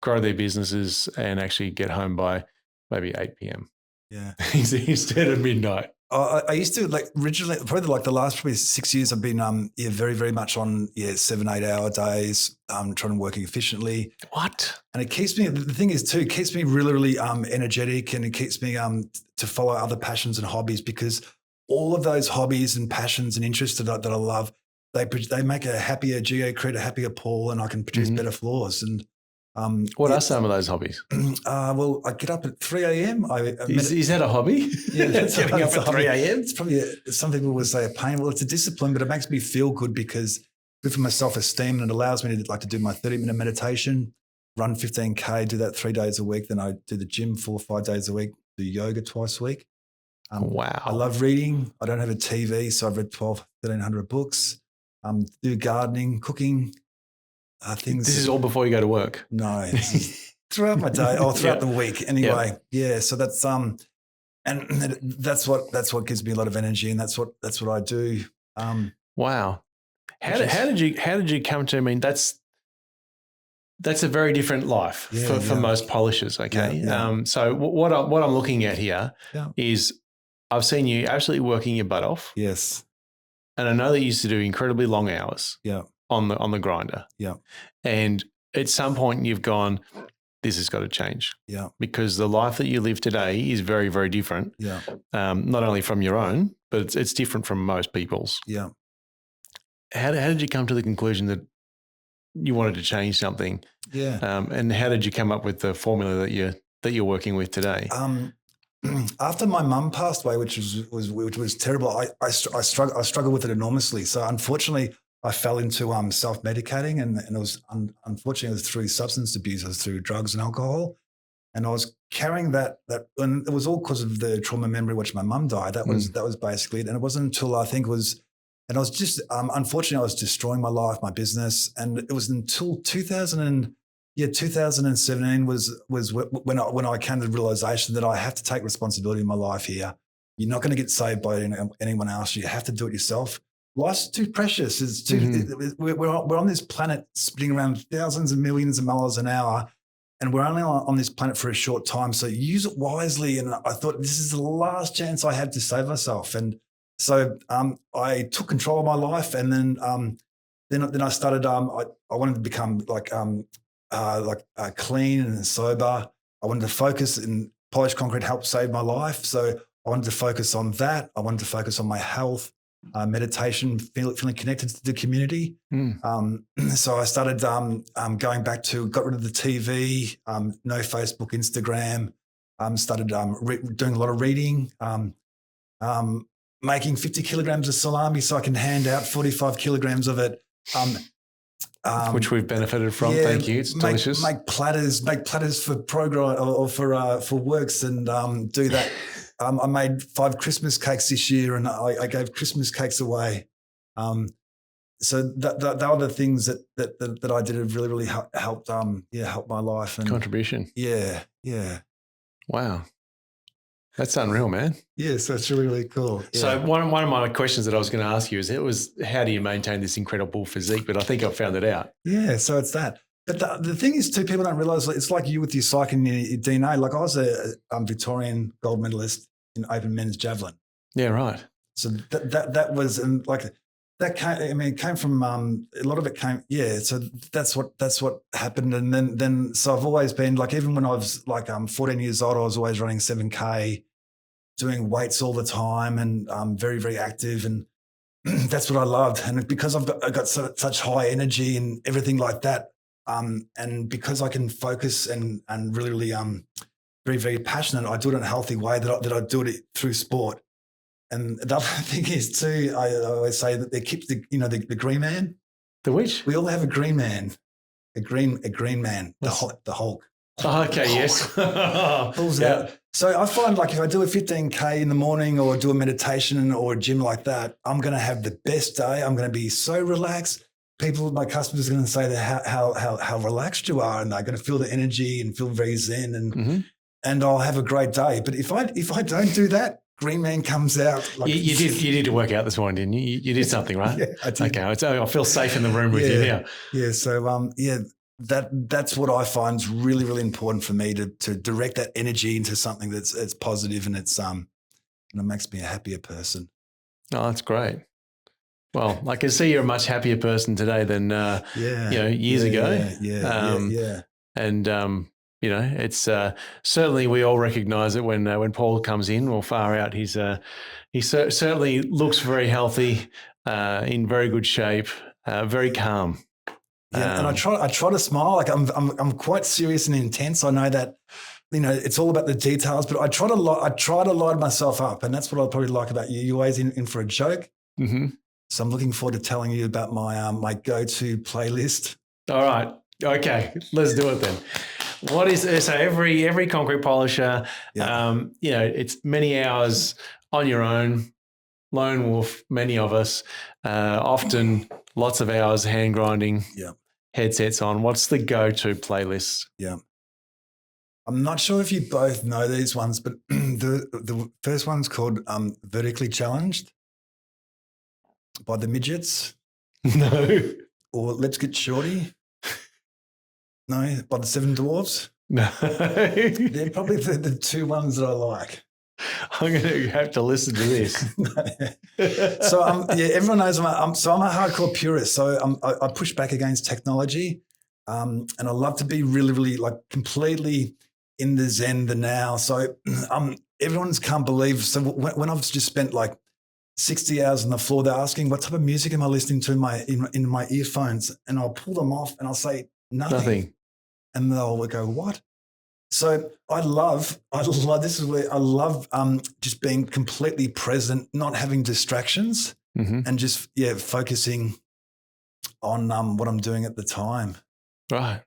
grow their businesses, and actually get home by maybe 8 p.m. Yeah, instead of midnight. I used to originally, probably the last 6 years, I've been very, very much on 7-8 hour days, trying to work efficiently. What? And it keeps me. The thing is too, it keeps me really, really energetic, and it keeps me to follow other passions and hobbies, because all of those hobbies and passions and interests that I love, they make a happier Geocrete, a happier Paul, and I can produce better floors. And what are some of those hobbies? Well, I get up at 3 a.m. Is that a hobby? Yeah, getting up at 3 a.m. It's probably some people would say a pain. Well, it's a discipline, but it makes me feel good, because good for my self-esteem, and it allows me to do my 30-minute meditation, run 15K, do that 3 days a week. Then I do the gym 4 or 5 days a week, do yoga twice a week. Wow. I love reading. I don't have a TV, so I've read 1,300 books. Do gardening, cooking. Things. This is all before you go to work? No, throughout my day or throughout the week. Anyway, so that's and that's what gives me a lot of energy, and that's what I do. Wow, how did you come to? I mean, that's a very different life for most polishers. Okay, so what I'm looking at here is I've seen you absolutely working your butt off. Yes, and I know that you used to do incredibly long hours. Yeah. On the grinder. Yeah. And at some point you've gone, this has got to change. Yeah. Because the life that you live today is very, very different. Yeah. Not only from your own, but it's different from most people's. Yeah. How did you come to the conclusion that you wanted to change something? Yeah. And how did you come up with the formula that you're working with today? After my mum passed away, which was terrible, I struggled with it enormously. So unfortunately, I fell into self-medicating, and it was unfortunately it was through substance abuse, it was through drugs and alcohol, and I was carrying that, and it was all because of the trauma memory, which my mum died. That was basically it, and it wasn't until I think it was, and I was just unfortunately I was destroying my life, my business, and it was until 2017 was when I came to the realization that I have to take responsibility in my life here. You're not going to get saved by anyone else. You have to do it yourself. Life's too precious. It's too. We're on this planet spinning around thousands of millions of miles an hour, and we're only on this planet for a short time. So use it wisely. And I thought this is the last chance I had to save myself. And so I took control of my life, and then I started. I wanted to become clean and sober. I wanted to focus, and polished concrete helped save my life. So I wanted to focus on that. I wanted to focus on my health. Meditation, feeling connected to the community. So I started going back to, got rid of the TV, no Facebook, Instagram, started doing a lot of reading, making 50 kilograms of salami so I can hand out 45 kilograms of it. Which we've benefited from. Thank you. It's delicious. Make platters for program or for works, and do that. I made 5 Christmas cakes this year, and I gave Christmas cakes away. So that are the things that I did have really, really helped help my life and contribution. Yeah. Wow. That's unreal, man. Yeah, so it's really, really cool. Yeah. So one of my questions that I was going to ask you was how do you maintain this incredible physique? But I think I've found it out. Yeah, so it's that. But the thing is too, people don't realize, it's like you with your psych and your DNA. Like I was a Victorian gold medalist in open men's javelin. Yeah, right. So that was, and like That came, I mean, it came from a lot of it came. Yeah. So that's what happened. And then, so I've always been like, even when I was like 14 years old, I was always running 7K, doing weights all the time, and very, very active. And that's what I loved. And because I got such high energy and everything like that, and because I can focus and really, very, very passionate, I do it in a healthy way that I do it through sport. And the other thing is too, I always say that they keep the green man. The which? We all have a green man, a green man, the Hulk. Oh, okay, yes. Pulls out. So I find like if I do a 15K in the morning or do a meditation or a gym like that, I'm going to have the best day. I'm going to be so relaxed. My customers are going to say that how relaxed you are, and they're going to feel the energy and feel very zen, and I'll have a great day. But if I don't do that, green man comes out. Like you did to work out this morning, didn't you? You did something, right? Yeah, I did. Okay, I feel safe in the room with you now. Yeah. So that's what I find is really, really important for me to direct that energy into something that's positive, and it makes me a happier person. Oh, that's great. Well, I can see you're a much happier person today than years ago. Yeah. And it's certainly we all recognise it when Paul comes in or far out. He certainly looks very healthy, in very good shape, very calm. Yeah, and I try to smile. Like I'm quite serious and intense. I know that, it's all about the details, but I try to light myself up, and that's what I probably like about you. You're always in for a joke. Mm-hmm. So I'm looking forward to telling you about my go-to playlist. All right. Okay. Let's do it then. What is so every concrete polisher, it's many hours on your own, lone wolf, many of us, often lots of hours hand grinding, headsets on. What's the go-to playlist? Yeah. I'm not sure if you both know these ones, but the first one's called Vertically Challenged by the Midgets. No. Or Let's Get Shorty. No, by the Seven Dwarfs. No. They're probably the two ones that I like. I'm going to have to listen to this. So everyone knows I'm a hardcore purist. So I push back against technology, and I love to be really, really like completely in the zen, the now. So everyone's can't believe. So when I've just spent like 60 hours on the floor, they're asking what type of music am I listening to in my earphones, and I'll pull them off and I'll say nothing. And they'll go, what? So I love this is where I love just being completely present, not having distractions, and just focusing on what I'm doing at the time. Right.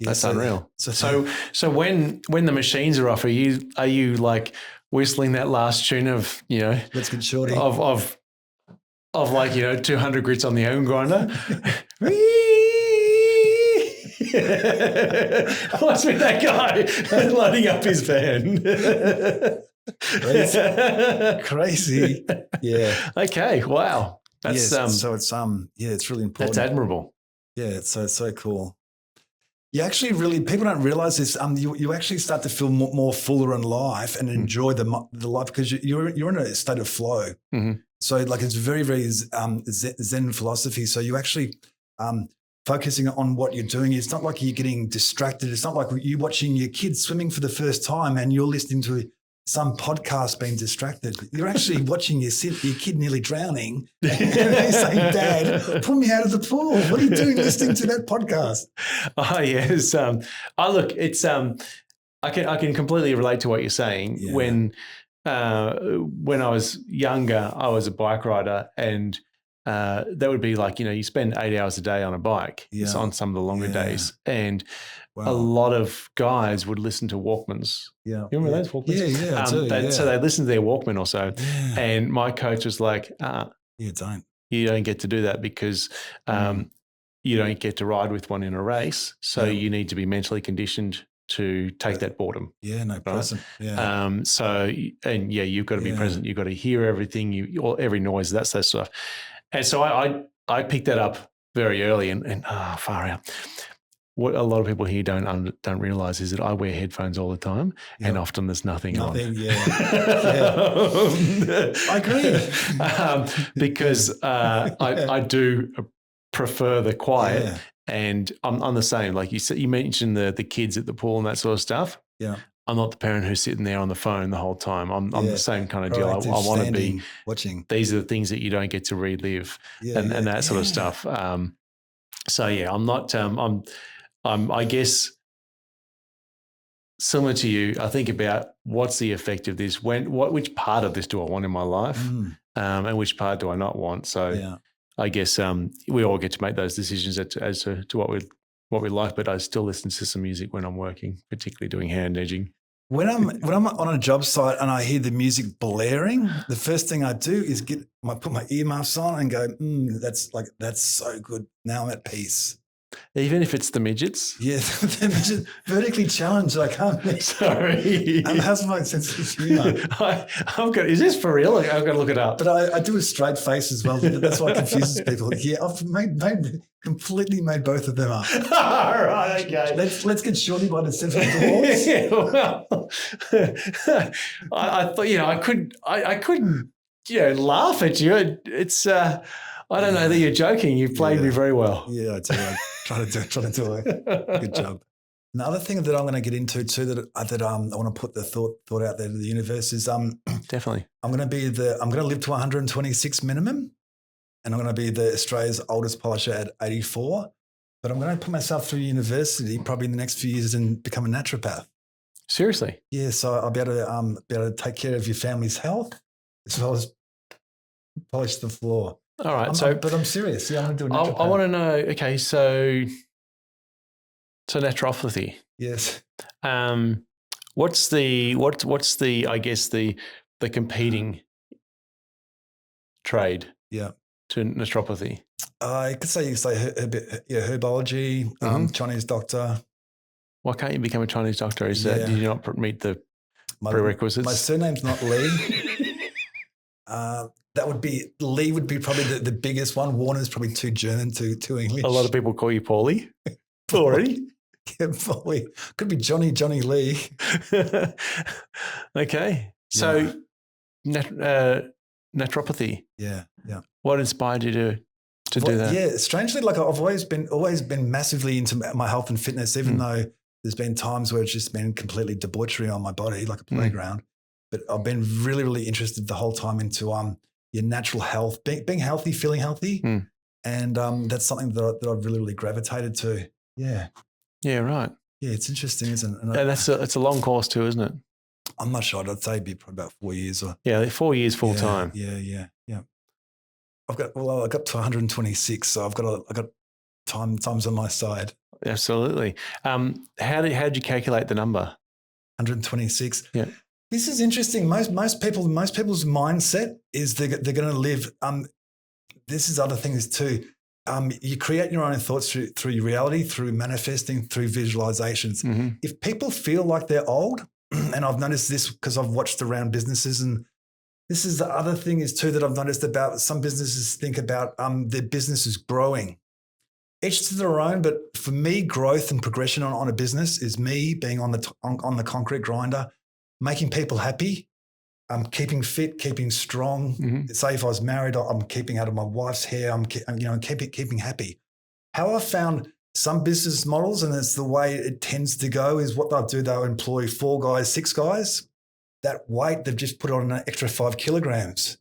That's unreal. So when the machines are off, are you like whistling that last tune of, Let's Get Shorty of like, 200 grits on the oven grinder? What's with that guy loading up his van? Crazy. Yeah. Okay. Wow. That's so it's it's really important. That's admirable. Yeah. It's so cool. You actually people don't realize this. You actually start to feel more fuller in life and enjoy the life because you're in a state of flow. Mm-hmm. So like it's very, very Zen philosophy. So you actually focusing on what you're doing. It's not like you're getting distracted. It's not like you watching your kids swimming for the first time and you're listening to some podcast being distracted. You're actually watching your kid nearly drowning and he's saying, Dad, pull me out of the pool. What are you doing listening to that podcast? Oh, yes. Look, it's I can completely relate to what you're saying. Yeah. When I was younger, I was a bike rider, and that would be like, you spend 8 hours a day on a bike on some of the longer days. And a lot of guys would listen to Walkmans. Yeah. You remember those Walkmans? Yeah, I do, So they listened to their Walkman or so. Yeah. And my coach was like, you don't get to do that because you don't get to ride with one in a race. So you need to be mentally conditioned to take that boredom. Yeah, no, present. Yeah. You've got to be present. You've got to hear everything, every noise, that sort of stuff. And so I picked that up very early and far out. what a lot of people here don't realize is that I wear headphones all the time, and often there's nothing on. I agree. Because I do prefer the quiet, and I'm the same. Like you said, you mentioned the kids at the pool and that sort of stuff. Yeah. I'm not the parent who's sitting there on the phone the whole time. I'm the same kind of deal. I want to be watching. These are the things that you don't get to relive, and that sort of stuff. So yeah, I'm not. I'm I guess similar to you. I think about what's the effect of this. Which part of this do I want in my life, and which part do I not want? So I guess we all get to make those decisions as to what we like. But I still listen to some music when I'm working, particularly doing hand edging. When I'm on a job site and I hear the music blaring, the first thing I do is put my earmuffs on and go, that's so good. Now I'm at peace. Even if it's the midgets? Yeah, they're just vertically challenged. I can't. Sorry. How's my sense of humour? Is this for real? I've got to look it up. But I do a straight face as well. That's why it confuses people. Yeah, I've completely made both of them up. All right, okay. Let's get Shorty by the seven doors. Well, I thought, I couldn't, laugh at you. It's, I don't know that you're joking. You played me very well. Yeah, I do. I try to do a good job. Another thing that I'm going to get into too that I want to put the thought out there to the universe is definitely I'm going to live to 126 minimum, and I'm going to be the Australia's oldest polisher at 84. But I'm going to put myself through university probably in the next few years and become a naturopath. Seriously? Yeah, so I'll be able to take care of your family's health as well as polish the floor. All right, but I'm serious. Yeah, I'm going to do a naturopath. I want to know. Okay, so naturopathy. Yes. What's the I guess the competing trade? Yeah. To naturopathy. I could say herbology, Chinese doctor. Why can't you become a Chinese doctor? Is that do you not meet the prerequisites? My surname's not Lee. Lee would be probably the biggest one. Warner's probably too German, too English. A lot of people call you Paulie already. Yeah, Paulie. Could be Johnny Lee. Okay. So naturopathy. Yeah. What inspired you to do that? Yeah, strangely, like I've always been massively into my health and fitness, even though there's been times where it's just been completely debauchery on my body, like a playground. But I've been really, really interested the whole time into your natural health, being healthy, feeling healthy. And that's something that I've really, really gravitated to. Yeah. Yeah, right. Yeah, it's interesting, isn't it? And it's a long course too, isn't it? I'm not sure. I'd say it'd be probably about 4 years. 4 years full time. Yeah. I got to 126, so I've got times on my side. Absolutely. How did you calculate the number? 126. Yeah. This is interesting. Most people's mindset is they're going to live. This is other things too. You create your own thoughts through your reality, through manifesting, through visualizations. Mm-hmm. If people feel like they're old, and I've noticed this because I've watched around businesses, and this is the other thing is too that I've noticed about some businesses think about their business is growing. Each to their own, but for me, growth and progression on a business is me being on the concrete grinder, making people happy, keeping fit, keeping strong. Mm-hmm. Say if I was married, I'm keeping out of my wife's hair. I'm keeping happy. How I found some business models, and it's the way it tends to go, is what they'll do. They'll employ 4 guys, 6 guys. That weight they've just put on an extra 5 kilograms.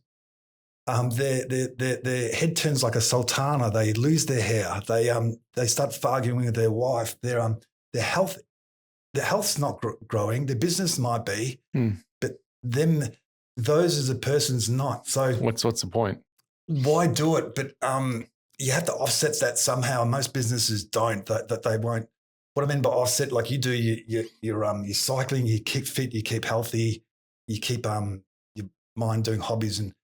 Their head turns like a sultana. They lose their hair. They start arguing with their wife. Their health's not growing. Their business might be, but those as a person's not. So what's the point? Why do it? But you have to offset that somehow. Most businesses don't. That they won't. What I mean by offset, like you do, you're cycling, you keep fit, you keep healthy, you keep your mind doing hobbies and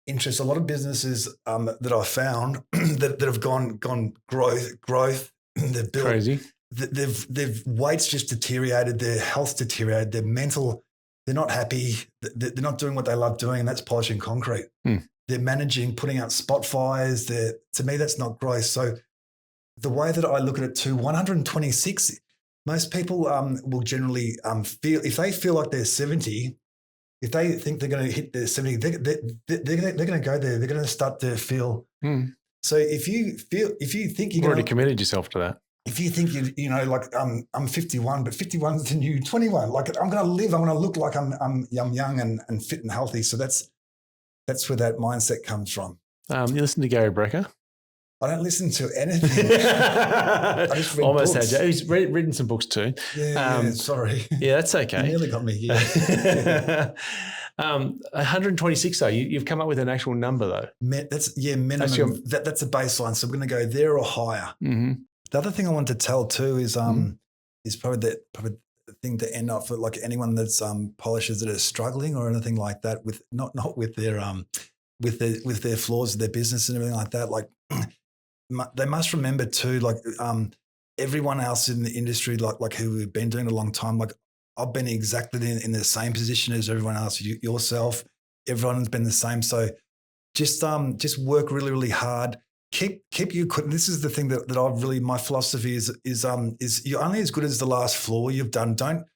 interests. A lot of businesses that I've found that have gone growth. They've built crazy. Their weight's just deteriorated. Their health's deteriorated. Their mental, they're not happy. They're not doing what they love doing, and that's polishing concrete. They're managing, putting out spot fires. To me, that's not growth. So the way that I look at it too, 126, most people will generally feel, if they feel like they're 70, if they think they're going to hit their 70, they're going to go there. They're going to start to feel. So if you think you've already committed yourself to that. If you think like I'm 51, but 51 is the new 21. Like I'm going to live, I'm going to look like I'm young and fit and healthy. So that's where that mindset comes from. You listen to Gary Brecker? I don't listen to anything. I just read almost books. Had you. He's written some books too. Yeah, sorry. Yeah, that's okay. You nearly got me here. 126 though. You've come up with an actual number though. That's minimum. That's a baseline. So we're going to go there or higher. Mm-hmm. The other thing I wanted to tell too is probably the thing to end up for like anyone that's polishers that are struggling or anything like that with not with their with their flaws of their business and everything like that. Like they must remember too, like everyone else in the industry, like who we've been doing a long time. Like I've been exactly in the same position as everyone else. Yourself, everyone's been the same. So just work really, really hard. Keep you. This is the thing that I've really, my philosophy is you're only as good as the last flaw you've done. Don't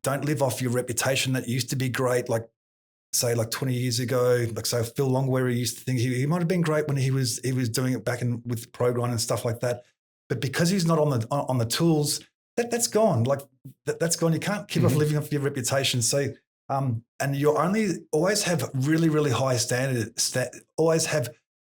live off your reputation that used to be great. Like say like 20 years ago, like so Phil Longwear used to think he might have been great when he was doing it back with ProGrind and stuff like that. But because he's not on the tools, that's gone. Like that's gone. You can't keep off living off your reputation. So and you always have really, really high standards. Always have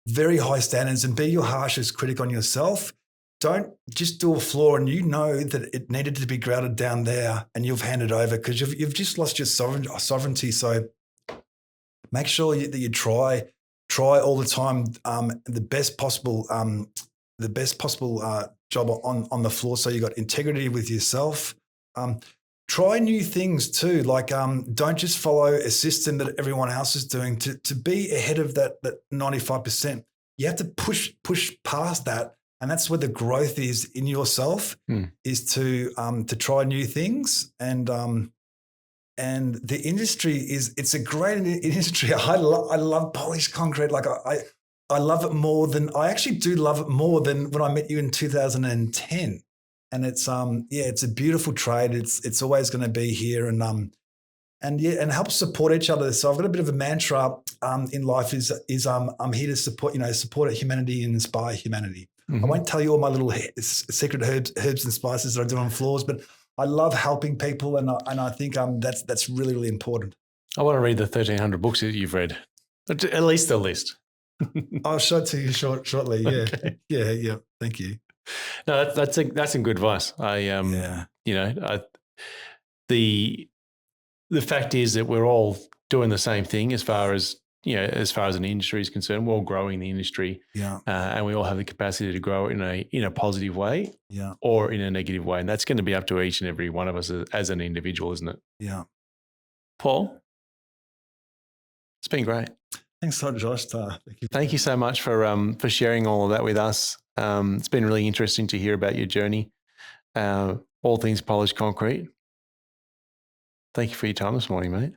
very high standards and be your harshest critic on yourself. Don't just do a flaw and you know that it needed to be grouted down there and you've handed over because you've just lost your sovereignty. So make sure that you try all the time the best possible job on the floor. So you got integrity with yourself. Try new things too. Like don't just follow a system that everyone else is doing. To be ahead of that 95%, you have to push past that, and that's where the growth is in yourself. Is to try new things, and the industry it's a great industry. I love polished concrete. Like I love it more than I actually do love it more than when I met you in 2010. And it's it's a beautiful trade. It's always going to be here and help support each other. So I've got a bit of a mantra in life is I'm here to support humanity and inspire humanity. I won't tell you all my little secret herbs and spices that I do on floors, but I love helping people, and I think that's really, really important. I want to read the 1,300 books that you've read, at least a list. I'll show it to you shortly. Yeah, Okay. Yeah. Thank you. No, that's some good advice. The fact is that we're all doing the same thing as far as an industry is concerned. We're all growing the industry, and we all have the capacity to grow in a positive way, or in a negative way, and that's going to be up to each and every one of us as an individual, isn't it? Yeah. Paul, it's been great. Thanks a lot, Josh. Thank you so much for sharing all of that with us. It's been really interesting to hear about your journey, all things polished concrete. Thank you for your time this morning, mate.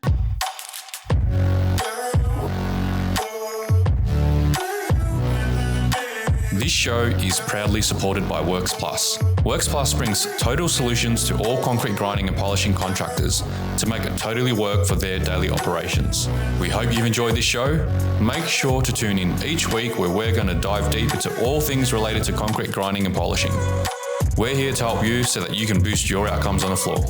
This show is proudly supported by Works Plus. Works Plus brings total solutions to all concrete grinding and polishing contractors to make it totally work for their daily operations. We hope you've enjoyed this show. Make sure to tune in each week where we're going to dive deep into all things related to concrete grinding and polishing. We're here to help you so that you can boost your outcomes on the floor.